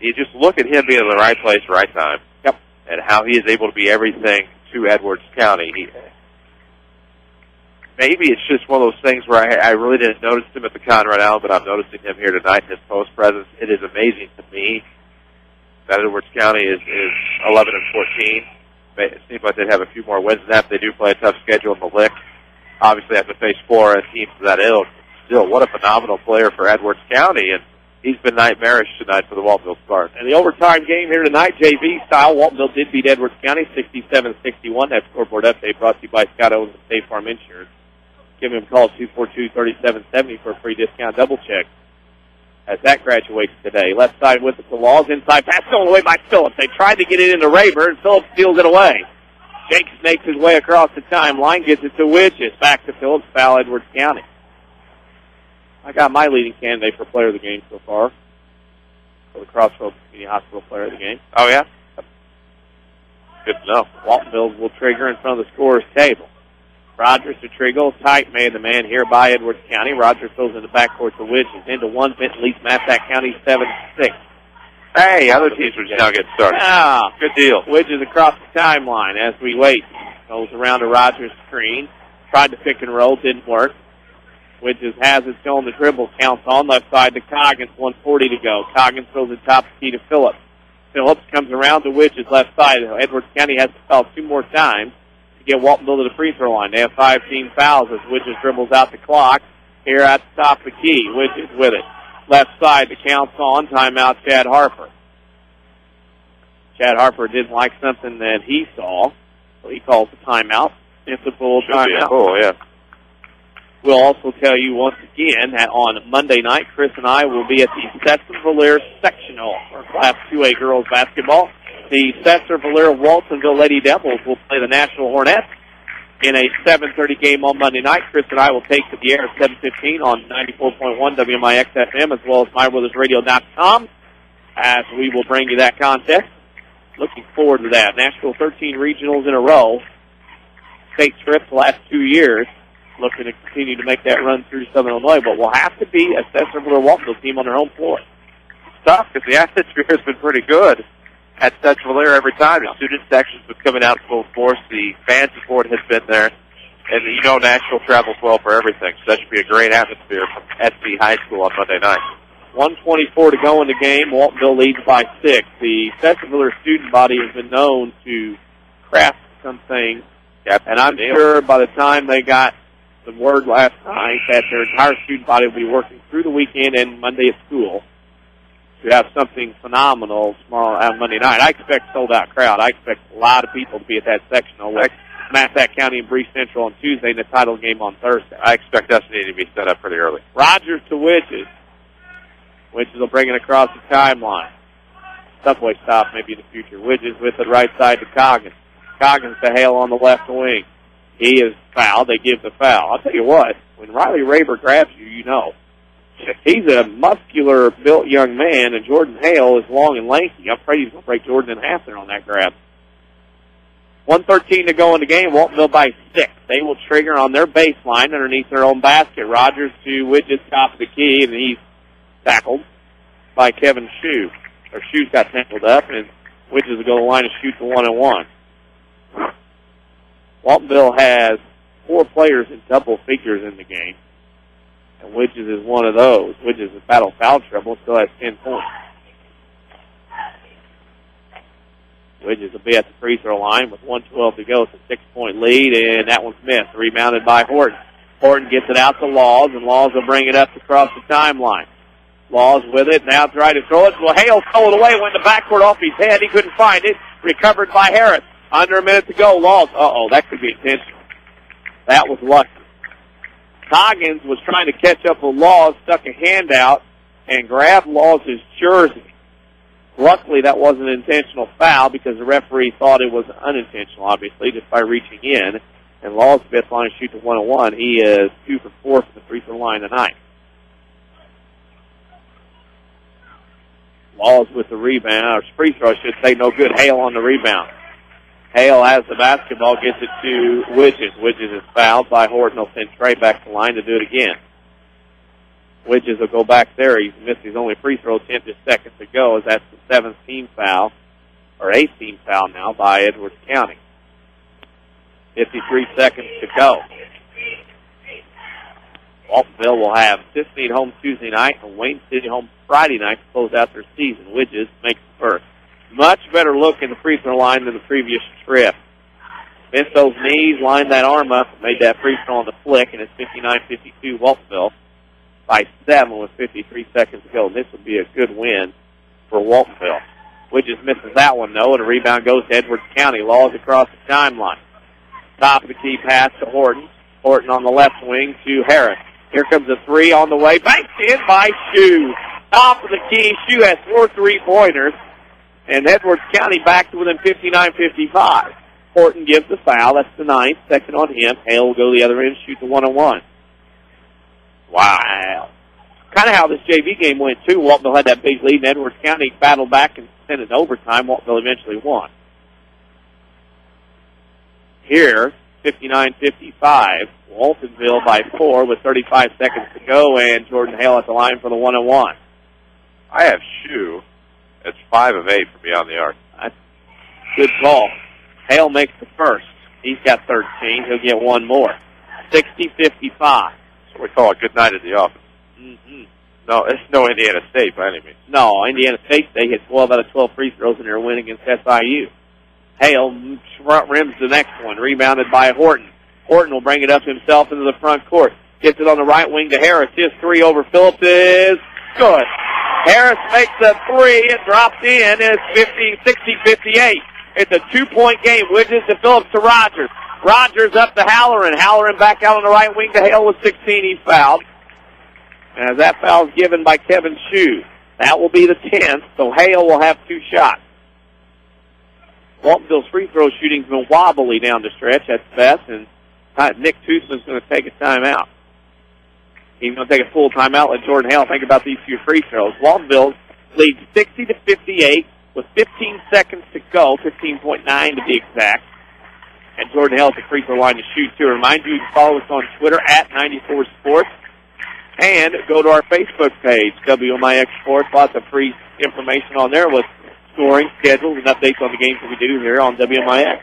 you just look at him being in the right place, right time. Yep. And how he is able to be everything to Edwards County. Maybe it's just one of those things where I really didn't notice him at the Conrad Allen, but I'm noticing him here tonight in his post presence. It is amazing to me that Edwards County is 11-14. It seems like they'd have a few more wins than that. They do play a tough schedule in the Lick. Obviously have to face 4 teams of that ilk. Still, what a phenomenal player for Edwards County, and he's been nightmarish tonight for the Waltonville Spartans. And the overtime game here tonight, JV style, Waltonville did beat Edwards County 67-61. That scoreboard update brought to you by Scott Owens and State Farm Insurance. Give him a call, 242-3770 for a free discount double check. As that graduates today. Left side with it to Laws. Inside pass stolen away by Phillips. They tried to get it into Raber, and Phillips steals it away. Jake snakes his way across the timeline, gets it to Widges. Back to Phillips, foul Edwards County. I got my leading candidate for player of the game so far. For the Crossroads Community Hospital player of the game. Oh, yeah? Good to know. Waltonville will trigger in front of the scorer's table. Rogers to Trigo, tight man here by Edwards County. Rogers throws in the backcourt to Widges. Into one, Benton leads Massac County 7-6. Hey, other teams are just now getting started. Ah, good deal. Widges across the timeline as we wait. Goes around to Rogers' screen. Tried to pick and roll, didn't work. Widges has it on the dribble, counts on left side to Coggins, 1:40 to go. Coggins throws it top key to Phillips. Phillips comes around to Widges left side. Edwards County has to foul 2 more times to get Waltonville to the free throw line. They have 5 team fouls as Widges dribbles out the clock here at the top of the key. Widges with it. Left side, the counts on. Timeout, Chad Harper. Chad Harper didn't like something that he saw, so he calls the timeout. It's a full timeout. Oh, yeah. We'll also tell you once again that on Monday night, Chris and I will be at the Setzer-Valier sectional for Class 2A girls basketball. The Setzer-Valier Waltonville Lady Devils will play the National Hornets. in a 7:30 game on Monday night. Chris and I will take to the air at 7:15 on 94.1 WMIX FM as well as MyWeathersRadio.com as we will bring you that contest. Looking forward to that. Nashville 13 regionals in a row. State trips the last 2 years. Looking to continue to make that run through Southern Illinois, but will have to be a Central Waltonville team on their home floor. Tough because the atmosphere has been pretty good at Central every time. The student section's been coming out full force. The fan support has been there. And you know Nashville travels well for everything, so that should be a great atmosphere from SC High School on Monday night. 1:24 to go in the game. Waltonville leads by 6. The Central student body has been known to craft some things. Yep. And I'm sure by the time they got some word last night that their entire student body will be working through the weekend and Monday at school to have something phenomenal tomorrow on Monday night. I expect sold-out crowd. I expect a lot of people to be at that sectional with Massac County and Bree Central on Tuesday and the title game on Thursday. I expect us to need to be set up pretty early. Rogers to Witches. Witches will bring it across the timeline. Subway stop maybe in the future. Witches with the right side to Coggins. Coggins to Hale on the left wing. He is fouled. They give the foul. I'll tell you what, when Riley Raber grabs you, you know. He's a muscular, built young man, and Jordan Hale is long and lanky. I'm afraid he's going to break Jordan in half there on that grab. 1:13 to go in the game. Waltonville by 6. They will trigger on their baseline underneath their own basket. Rogers to Widget's top of the key, and he's tackled by Kevin Shue. Or Shue's got tangled up, and Widget will go to the line and shoot the 1-on-1. Waltonville has 4 players in double figures in the game. And Widges is one of those. Widges is battle foul trouble, still has 10 points. Widges will be at the free throw line with 1:12 to go. It's a 6-point lead, and that one's missed. Rebounded by Horton. Horton gets it out to Laws, and Laws will bring it up across the timeline. Laws with it, now try to throw it. Well, Hale stole it away, went the backcourt off his head. He couldn't find it. Recovered by Harris. Under a minute to go. Laws, that could be intentional. That was lucky. Coggins was trying to catch up with Laws, stuck a hand out, and grabbed Laws' jersey. Luckily, that wasn't an intentional foul because the referee thought it was unintentional, obviously, just by reaching in. And Laws' best line to shoot to 1-on-1. He is 2 for 4 from the free throw line tonight. Laws with the rebound, or free throw, I should say, no good. Hale on the rebound. Hale has the basketball, gets it to Widges. Widges is fouled by Horton. He'll send Trey back to the line to do it again. Widges will go back there. He's missed his only free throw attempt, just seconds to go, as that's the 7th team foul, or 8th team foul now by Edwards County. 53 seconds to go. Waltonville will have Tiffany at home Tuesday night and Wayne City home Friday night to close out their season. Widges makes the first. Much better look in the free throw line than the previous trip. Bent those knees, lined that arm up, and made that free throw on the flick, and it's 59-52 Waltonville by 7 with 53 seconds to go. This would be a good win for Waltonville. Widges misses that one, though, and the rebound goes to Edwards County. Laws across the timeline. Top of the key pass to Horton. Horton on the left wing to Harris. Here comes a 3 on the way. Banked in by Shue. Top of the key. Shue has 4 3-pointers. And Edwards County back to within 59-55. Horton gives the foul. That's the 9th. Second on him. Hale will go the other end, shoot the 1-on-1. Wow. Kind of how this JV game went, too. Waltonville had that big lead, and Edwards County battled back and sent it to overtime. Waltonville eventually won. Here, 59-55. Waltonville by 4 with 35 seconds to go, and Jordan Hale at the line for the 1-on-1. I have Shue. It's 5 of 8 from beyond the arc. That's a good call. Hale makes the first. He's got 13. He'll get one more. 60-55. So we call it good night at the office. Mm-hmm. No, it's no Indiana State by any means. No, Indiana State, they hit 12 out of 12 free throws in their win against SIU. Hale rims the next one, rebounded by Horton. Horton will bring it up himself into the front court. Gets it on the right wing to Harris. His 3 over Phillips is good. Harris makes a 3. It drops in. It's 60-58. It's a 2-point game. Widges to Phillips to Rogers. Rogers up to Halloran. Halloran back out on the right wing to Hale with 16. He's fouled. As that foul is given by Kevin Shue. That will be the 10th, so Hale will have 2 shots. Waltonville's free throw shooting's been wobbly down the stretch. That's best, and Nick Tusman's going to take a timeout. He's going to take a full timeout. Let Jordan Hale think about these few free throws. Waltonville leads 60-58 with 15 seconds to go, 15.9 to be exact. And Jordan Hale at the free throw line to shoot, too. Remind you to follow us on Twitter at 94 Sports. And go to our Facebook page, WMIX Sports. Lots of free information on there with scoring, schedules, and updates on the games that we do here on WMIX.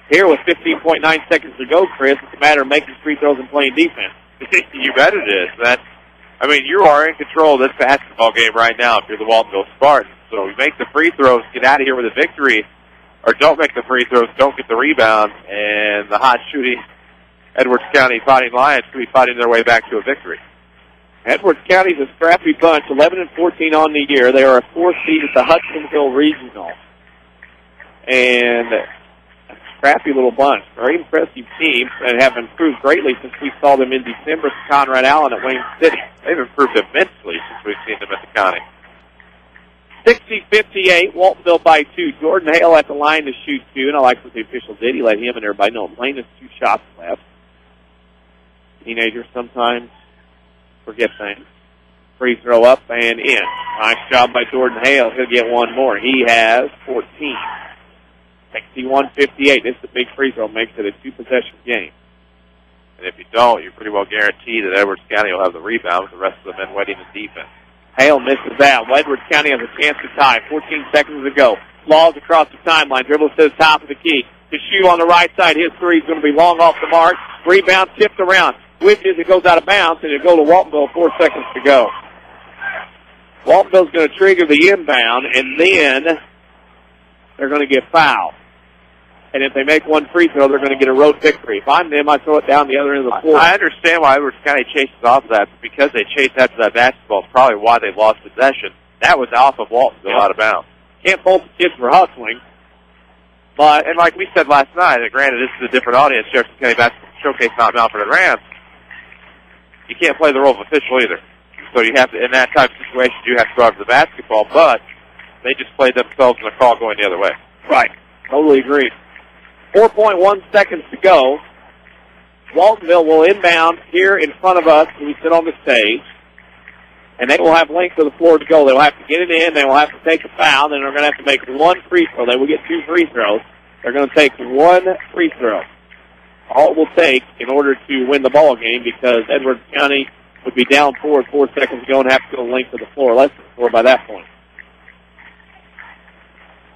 Here with 15.9 seconds to go, Chris, it's a matter of making free throws and playing defense. You bet it is. You are in control of this basketball game right now if you're the Waltonville Spartans. So you make the free throws, get out of here with a victory, or don't make the free throws, don't get the rebound, and the hot shooting Edwards County Fighting Lions will be fighting their way back to a victory. Edwards County's a scrappy bunch, 11-14 on the year. They are a 4th seed at the Hudsonville Regional. And a scrappy little bunch. Very impressive team and have improved greatly since we saw them in December with Conrad Allen at Wayne City. They've improved immensely since we've seen them at the county. 60-58, Waltonville by 2. Jordan Hale at the line to shoot 2, and I like what the official did. He let him and everybody know playing is 2 shots left. Teenagers sometimes forget things. Free throw up and in. Nice job by Jordan Hale. He'll get one more. He has 14. 61-58. This is a big free throw. Makes it a 2-possession game. And if you don't, you're pretty well guaranteed that Edwards County will have the rebound with the rest of the men waiting in defense. Hale misses that. Edwards County has a chance to tie. 14 seconds to go. Laws across the timeline. Dribbles to the top of the key. To shoot on the right side. His three is going to be long off the mark. Rebound tipped around. Whiches, it goes out of bounds, and it'll go to Waltonville. 4 seconds to go. Waltonville's going to trigger the inbound, and then they're going to get fouled. And if they make one free throw, they're going to get a road victory. If I'm them, I throw it down the other end of the floor. I understand why Edwards County chases off of that, but because they chased after that basketball is probably why they lost possession. That was off of Waltonville, out of bounds. Can't fault the kids for hustling. But, and like we said last night, and granted this is a different audience, Jefferson County Basketball Showcase, not Mount Vernon Rams, you can't play the role of official either. So you have to, in that type of situation, you have to go after the basketball, but they just played themselves in the call going the other way. Right. Totally agree. 4.1 seconds to go. Waltonville will inbound here in front of us when we sit on the stage. And they will have length of the floor to go. They will have to get it in. They will have to take a foul. Then they're going to have to make one free throw. They will get 2 free throws. They're going to take 1 free throw. All it will take in order to win the ball game, because Edwards County would be down 4 with 4 seconds to go and have to go the length of the floor. Less than 4 by that point.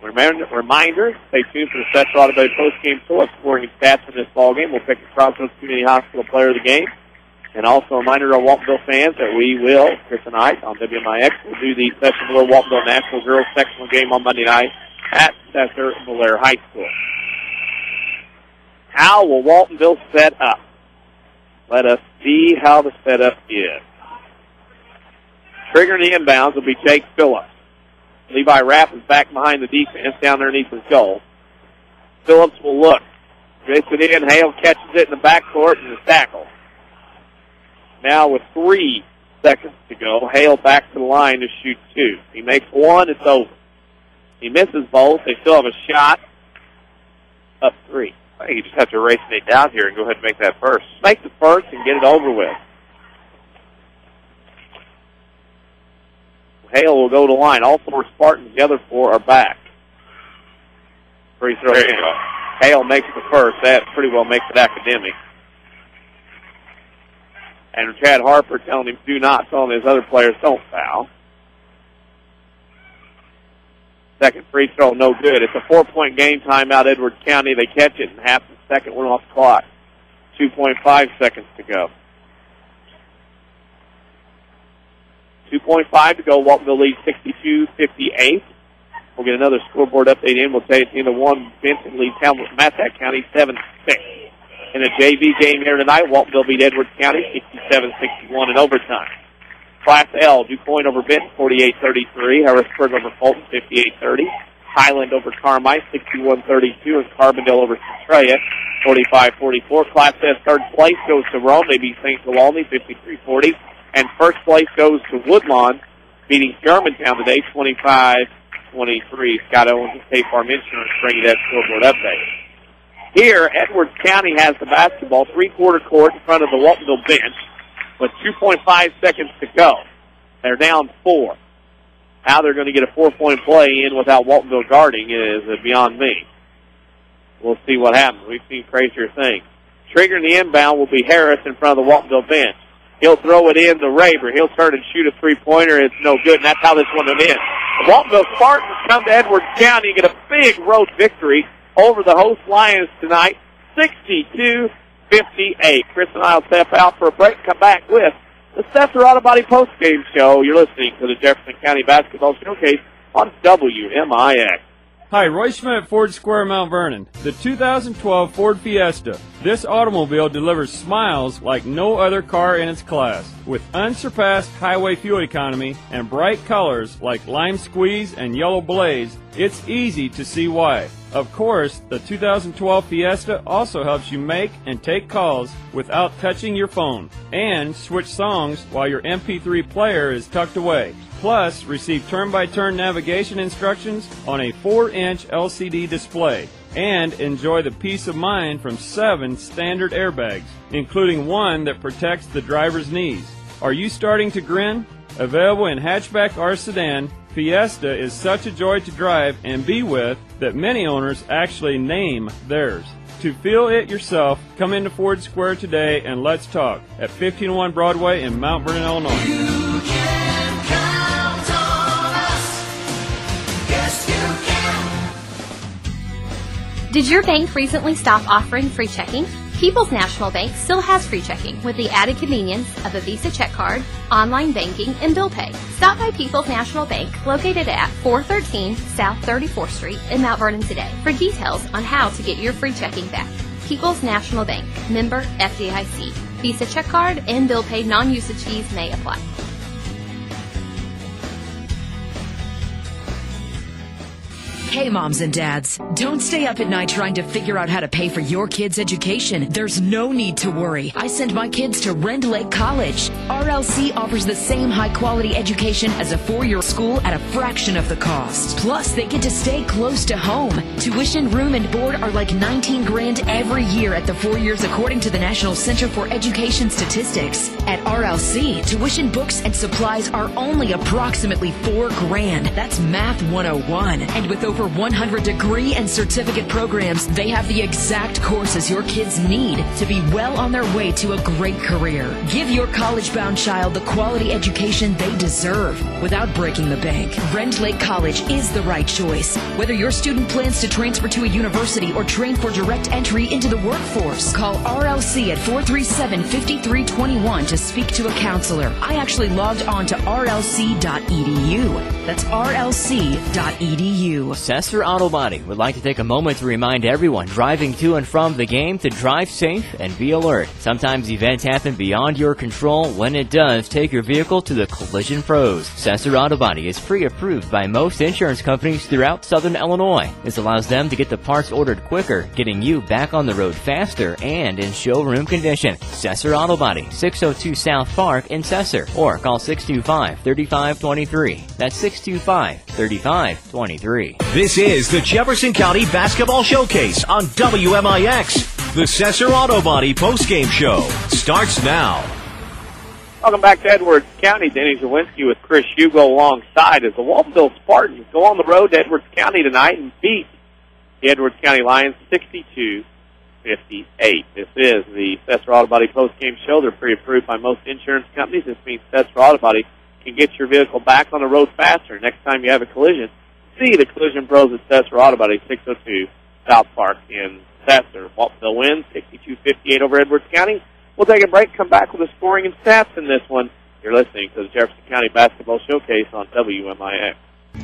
Reminder, stay tuned for the Central Automotive post-game tour. Scoring and stats in this ball game. We'll pick the Crossroads Community Hospital player of the game. And also a reminder to our Waltonville fans that we will, Chris and I, on WMIX, will do the Session Blair Waltonville National Girls Sectional game on Monday night at Cesar Blair High School. How will Waltonville set up? Let us see how the setup is. Triggering the inbounds will be Jake Phillips. Levi Rapp is back behind the defense down underneath his goal. Phillips will look. Gets it in. Hale catches it in the backcourt and is tackled. Now with 3 seconds to go, Hale back to the line to shoot 2. He makes 1, it's over. He misses both. They still have a shot. Up 3. I think you just have to race Nate down here and go ahead and make that first. Make the first and get it over with. Hale will go to line. All 4 Spartans, the other 4 are back. Free throw. There you go. Hale makes the first. That pretty well makes it academic. And Chad Harper telling him do not, telling his other players don't foul. Second free throw, no good. It's a 4-point game, timeout Edwards County. They catch it, and half the second went off the clock. 2.5 seconds to go. 2.5 to go. Waltonville leads 62-58. We'll get another scoreboard update in. We'll tell you it's in 1. Benson leads Massac County 7-6. In a JV game here tonight, Waltonville beat Edwards County 67-61 in overtime. Class L, DuPoint over Benton 48-33. Harrisburg over Fulton 58-30. Highland over Carmine 61-32. And Carbondale over Centralia 45-44. Class S third place goes to Rome. They beat St. Tuolumne 53-40. And first place goes to Woodlawn, beating Germantown today 25-23. Scott Owens of State Farm Insurance bringing that scoreboard update. Here, Edwards County has the basketball, three-quarter court in front of the Waltonville bench with 2.5 seconds to go. They're down 4. How they're going to get a 4-point play in without Waltonville guarding is beyond me. We'll see what happens. We've seen crazier things. Triggering the inbound will be Harris in front of the Waltonville bench. He'll throw it in to Raber. He'll turn and shoot a three-pointer. It's no good, and that's how this one went in. The Waltonville Spartans come to Edwards County and get a big road victory over the host Lions tonight, 62-58. Chris and I will step out for a break and come back with the Cesar Auto Body postgame show. You're listening to the Jefferson County Basketball Showcase on WMIX. Hi, Roy Schmidt at Ford Square, Mount Vernon. The 2012 Ford Fiesta. This automobile delivers smiles like no other car in its class. With unsurpassed highway fuel economy and bright colors like lime squeeze and yellow blaze, it's easy to see why. Of course, the 2012 Fiesta also helps you make and take calls without touching your phone, and switch songs while your MP3 player is tucked away. Plus, receive turn-by-turn navigation instructions on a 4-inch LCD display. And enjoy the peace of mind from 7 standard airbags, including one that protects the driver's knees. Are you starting to grin? Available in hatchback or sedan, Fiesta is such a joy to drive and be with that many owners actually name theirs. To feel it yourself, come into Ford Square today and let's talk at 1501 Broadway in Mount Vernon, Illinois. You can count on us. Yes, you can. Did your bank recently stop offering free checking? People's National Bank still has free checking with the added convenience of a Visa check card, online banking, and bill pay. Stop by People's National Bank located at 413 South 34th Street in Mount Vernon today for details on how to get your free checking back. People's National Bank, member FDIC. Visa check card and bill pay non-usage fees may apply. Hey moms and dads, don't stay up at night trying to figure out how to pay for your kids' education. There's no need to worry. I send my kids to Rend Lake College. RLC offers the same high-quality education as a 4-year school at a fraction of the cost. Plus, they get to stay close to home. Tuition, room, and board are like $19,000 every year at the 4 years according to the National Center for Education Statistics. At RLC, tuition, books, and supplies are only approximately $4,000. That's Math 101. And with over 100 degree and certificate programs, they have the exact courses your kids need to be well on their way to a great career. Give your college-bound child the quality education they deserve without breaking the bank. Rend Lake College is the right choice. Whether your student plans to transfer to a university or train for direct entry into the workforce, call RLC at 437-5321 to speak to a counselor. I actually logged on to rlc.edu. That's rlc.edu. Cesar Auto Body would like to take a moment to remind everyone driving to and from the game to drive safe and be alert. Sometimes events happen beyond your control. When it does, take your vehicle to the collision pros. Cesar Auto Body is pre-approved by most insurance companies throughout Southern Illinois. This allows them to get the parts ordered quicker, getting you back on the road faster and in showroom condition. Cesar Auto Body, 602 South Park in Cesar, or call 625-3523. That's 625-3523. This is the Jefferson County Basketball Showcase on WMIX. The Cesar Auto Body postgame show starts now. Welcome back to Edwards County. Danny Czerwinski with Chris Hugo alongside as the Waltonville Spartans go on the road to Edwards County tonight and beat the Edwards County Lions 62-58. This is the Cesar Auto Body postgame show. They're pre-approved by most insurance companies. This means Cesar Auto Body can get your vehicle back on the road faster. Next time you have a collision, see the collision pros at Cesar Auto Body, 602 South Park in Cesar. Waltonville wins 62-58 over Edwards County. We'll take a break, come back with the scoring and stats in this one. You're listening to the Jefferson County Basketball Showcase on WMIX.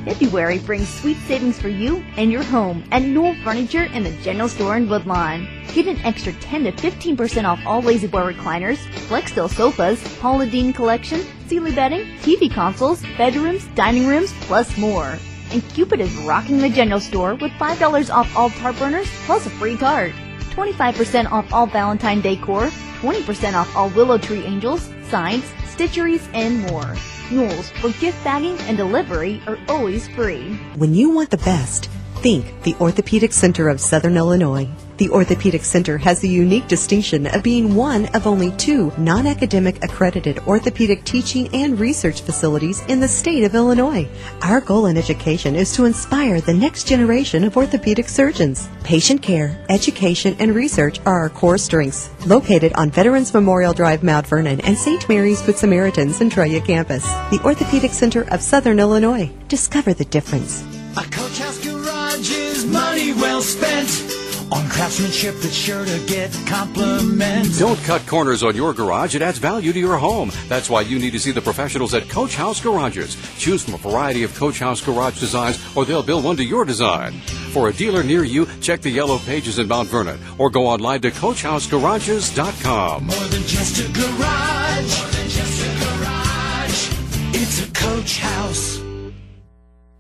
February brings sweet savings for you and your home at Knoll Furniture in the General Store in Woodlawn. Get an extra 10 to 15% off all La-Z-Boy recliners, Flexsteel sofas, Paula Deen collection, Sealy bedding, TV consoles, bedrooms, dining rooms, plus more. And Cupid is rocking the General Store with $5 off all tarp burners plus a free card. 25% off all Valentine decor, 20% off all Willow Tree angels, signs, stitcheries, and more. Knoll's, for gift bagging and delivery are always free. When you want the best, think the Orthopedic Center of Southern Illinois. The Orthopedic Center has the unique distinction of being one of only 2 non-academic accredited orthopedic teaching and research facilities in the state of Illinois. Our goal in education is to inspire the next generation of orthopedic surgeons. Patient care, education, and research are our core strengths. Located on Veterans Memorial Drive, Mount Vernon, and St. Mary's Good Samaritans Centralia campus, the Orthopedic Center of Southern Illinois. Discover the difference. A Coach House Garage is money well spent on craftsmanship that's sure to get compliments. Don't cut corners on your garage. It adds value to your home. That's why you need to see the professionals at Coach House Garages. Choose from a variety of Coach House garage designs, or they'll build one to your design. For a dealer near you, check the yellow pages in Mount Vernon, or go online to CoachHouseGarages.com. More than just a garage. More than just a garage. It's a Coach House.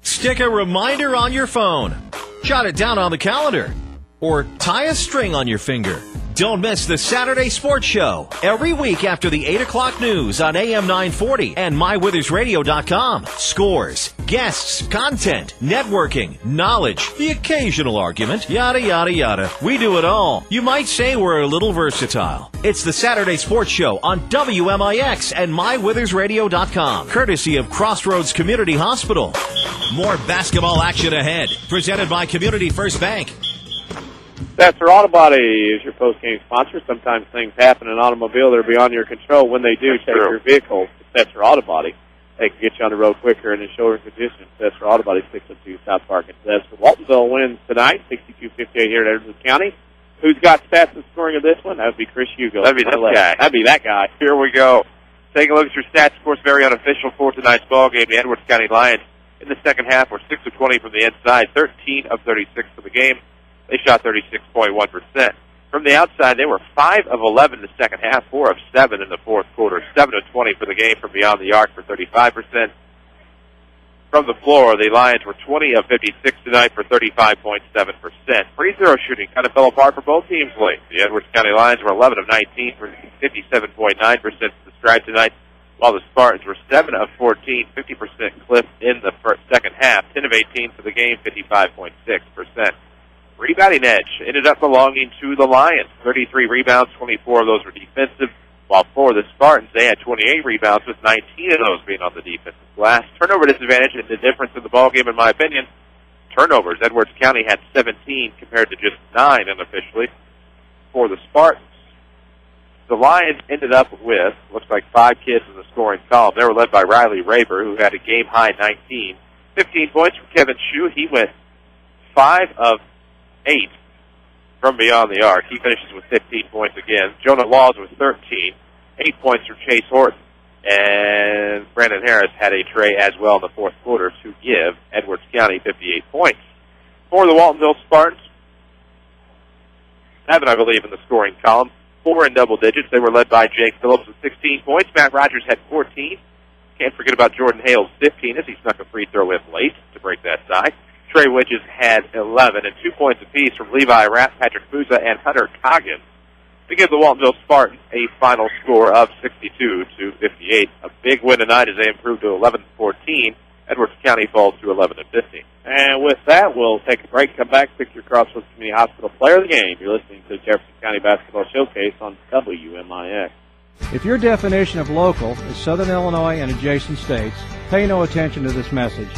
Stick a reminder on your phone. Jot it down on the calendar. Or tie a string on your finger. Don't miss the Saturday Sports Show every week after the 8 o'clock news on AM 940 and MyWithersRadio.com. Scores, guests, content, networking, knowledge, the occasional argument, yada, yada, yada. We do it all. You might say we're a little versatile. It's the Saturday Sports Show on WMIX and MyWithersRadio.com, courtesy of Crossroads Community Hospital. More basketball action ahead, presented by Community First Bank. Stetzer Auto Body is your post-game sponsor. Sometimes things happen in an automobile that are beyond your control. When they do, take your vehicle to Stetzer Auto Body. They can get you on the road quicker and in shoulder conditions. Stetzer Auto Body, 602 South Park and Stetzer. Waltonville wins tonight, 62-58 here at Edwards County. Who's got stats and scoring of this one? That would be Chris Hugo. That'd be that guy. That'd be that guy. Here we go. Take a look at your stats. Of course, very unofficial for tonight's ball game. The Edwards County Lions in the second half were 6 of 20 from the inside, 13 of 36 for the game. They shot 36.1%. From the outside, they were 5 of 11 in the second half, 4 of 7 in the fourth quarter, 7 of 20 for the game from beyond the arc for 35%. From the floor, the Lions were 20 of 56 tonight for 35.7%. Free throw shooting kind of fell apart for both teams late. The Edwards County Lions were 11 of 19 for 57.9% for the stripe tonight, while the Spartans were 7 of 14, 50% clip in the second half, 10 of 18 for the game, 55.6%. Rebounding edge ended up belonging to the Lions. 33 rebounds, 24 of those were defensive, while for the Spartans, they had 28 rebounds, with 19 of those being on the defensive glass. Turnover disadvantage and the difference in the ballgame, in my opinion. Turnovers, Edwards County had 17 compared to just 9 unofficially for the Spartans. The Lions ended up with, looks like 5 kids in the scoring column. They were led by Riley Raber, who had a game-high 19. 15 points from Kevin Shue. He went 5 of 8 from beyond the arc. He finishes with 15 points again. Jonah Laws with 13. 8 points from Chase Horton. And Brandon Harris had a tray as well in the fourth quarter to give Edwards County 58 points. For the Waltonville Spartans, 7, I believe, in the scoring column. 4 in double digits. They were led by Jake Phillips with 16 points. Matt Rogers had 14. Can't forget about Jordan Hales' 15 as he snuck a free throw in late to break that tie. Trey Widges had 11, and 2 points apiece from Levi Rapp, Patrick Fusa, and Hunter Coggins to give the Waltonville Spartans a final score of 62-58. A big win tonight as they improved to 11-14. Edwards County falls to 11-15. And with that, we'll take a break, come back, pick your Crossroads Community Hospital Player of the Game. You're listening to the Jefferson County Basketball Showcase on WMIX. If your definition of local is Southern Illinois and adjacent states, pay no attention to this message.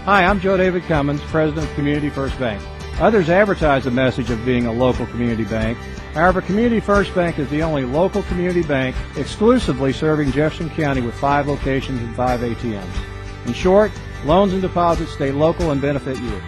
Hi, I'm Joe David Cummins, President of Community First Bank. Others advertise the message of being a local community bank. However, Community First Bank is the only local community bank exclusively serving Jefferson County with 5 locations and 5 ATMs. In short, loans and deposits stay local and benefit you.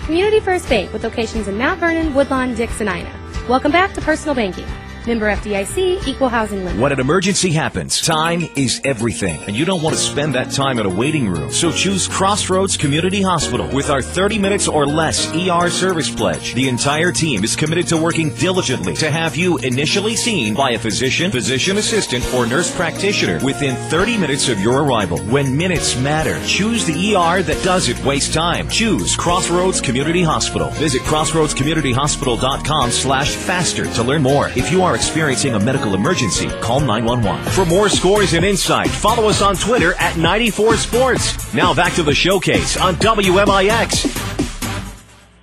Community First Bank with locations in Mount Vernon, Woodlawn, Dix, and Ina. Welcome back to Personal Banking. Member FDIC, Equal Housing Lender. When an emergency happens, time is everything, and you don't want to spend that time in a waiting room. So choose Crossroads Community Hospital. With our 30 minutes or less ER service pledge, the entire team is committed to working diligently to have you initially seen by a physician, physician assistant, or nurse practitioner within 30 minutes of your arrival. When minutes matter, choose the ER that doesn't waste time. Choose Crossroads Community Hospital. Visit crossroadscommunityhospital.com/faster to learn more. If you are experiencing a medical emergency, call 911. For more scores and insight, follow us on Twitter at 94 Sports. Now back to the showcase on WMIX.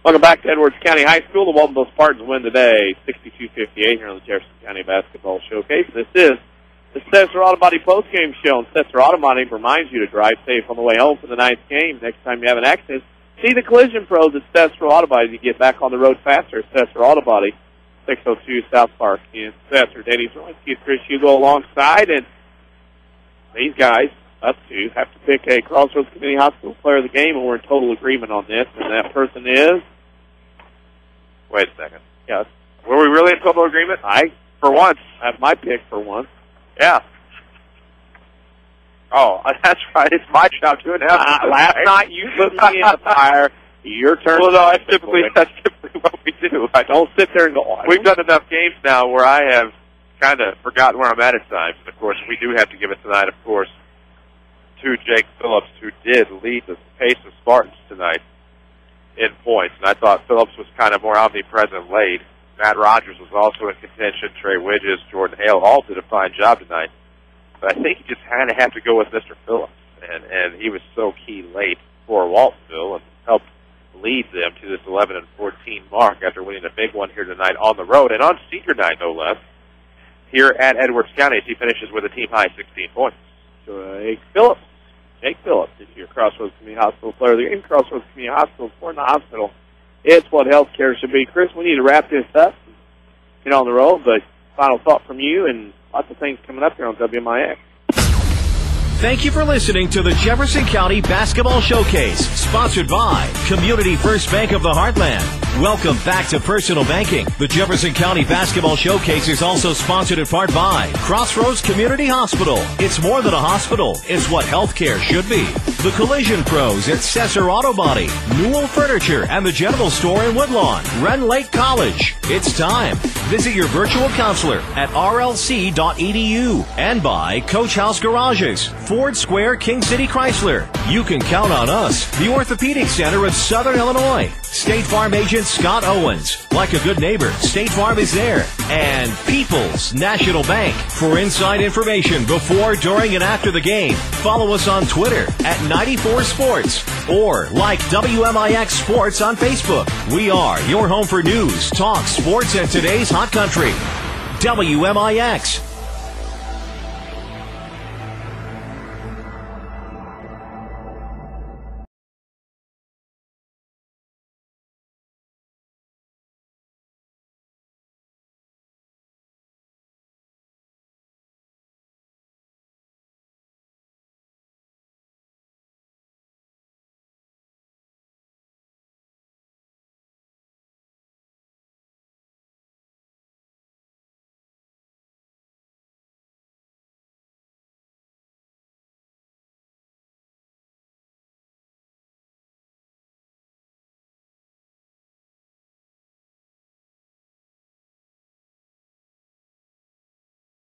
Welcome back to Edwards County High School. The Waltonville Spartans win today, 62-58 here on the Jefferson County Basketball Showcase. This is the Stetzer Auto Body postgame show, and Stetzer Auto Body reminds you to drive safe on the way home for the night's game. Next time you have an accident, see the collision pros at Stetzer Auto Body to get back on the road faster. Stetzer Auto Body, 602 South Park in Stetzer. Danny Czerwinski, Chris Hugo alongside, and these guys, us two, have to pick a Crossroads Community Hospital player of the game, and we're in total agreement on this, and that person is... Wait a second. Yes. Were we really in total agreement? For once, have my pick for once. Yeah. Oh, that's right. It's my job to announce. Last night you put me in the fire. Your turn. Well, no, that's typically what we do. I don't sit there and go, we've done enough games now where I have kind of forgotten where I'm at times. And, of course, we do have to give it tonight, of course, to Jake Phillips, who did lead the pace of Spartans tonight in points. And I thought Phillips was kind of more omnipresent late. Matt Rogers was also in contention. Trey Widges, Jordan Hale all did a fine job tonight. But I think you just kind of have to go with Mr. Phillips. And he was so key late for Waltonville and helped lead them to this 11-14 mark after winning a big one here tonight on the road and on senior night, no less, here at Edwards County as he finishes with a team-high 16 points. Jake Phillips is your Crossroads Community Hospital player of the game. Crossroads Community Hospital, for in the hospital. It's what healthcare should be. Chris, we need to wrap this up and get on the road, but final thought from you and lots of things coming up here on WMIX. Thank you for listening to the Jefferson County Basketball Showcase, sponsored by Community First Bank of the Heartland. Welcome back to Personal Banking. The Jefferson County Basketball Showcase is also sponsored in part by Crossroads Community Hospital. It's more than a hospital. It's what healthcare should be. The Collision Pros at Czerwinski Auto Body, Newell Furniture, and the General Store in Woodlawn, Ren Lake College. It's time. Visit your virtual counselor at rlc.edu and by Coach House Garages, Ford Square, King City Chrysler. You can count on us, the Orthopedic Center of Southern Illinois. State Farm agent Scott Owens. Like a good neighbor, State Farm is there. And People's National Bank. For inside information before, during, and after the game, follow us on Twitter at 94sports or like WMIX Sports on Facebook. We are your home for news, talk, sports, and today's hot country. WMIX.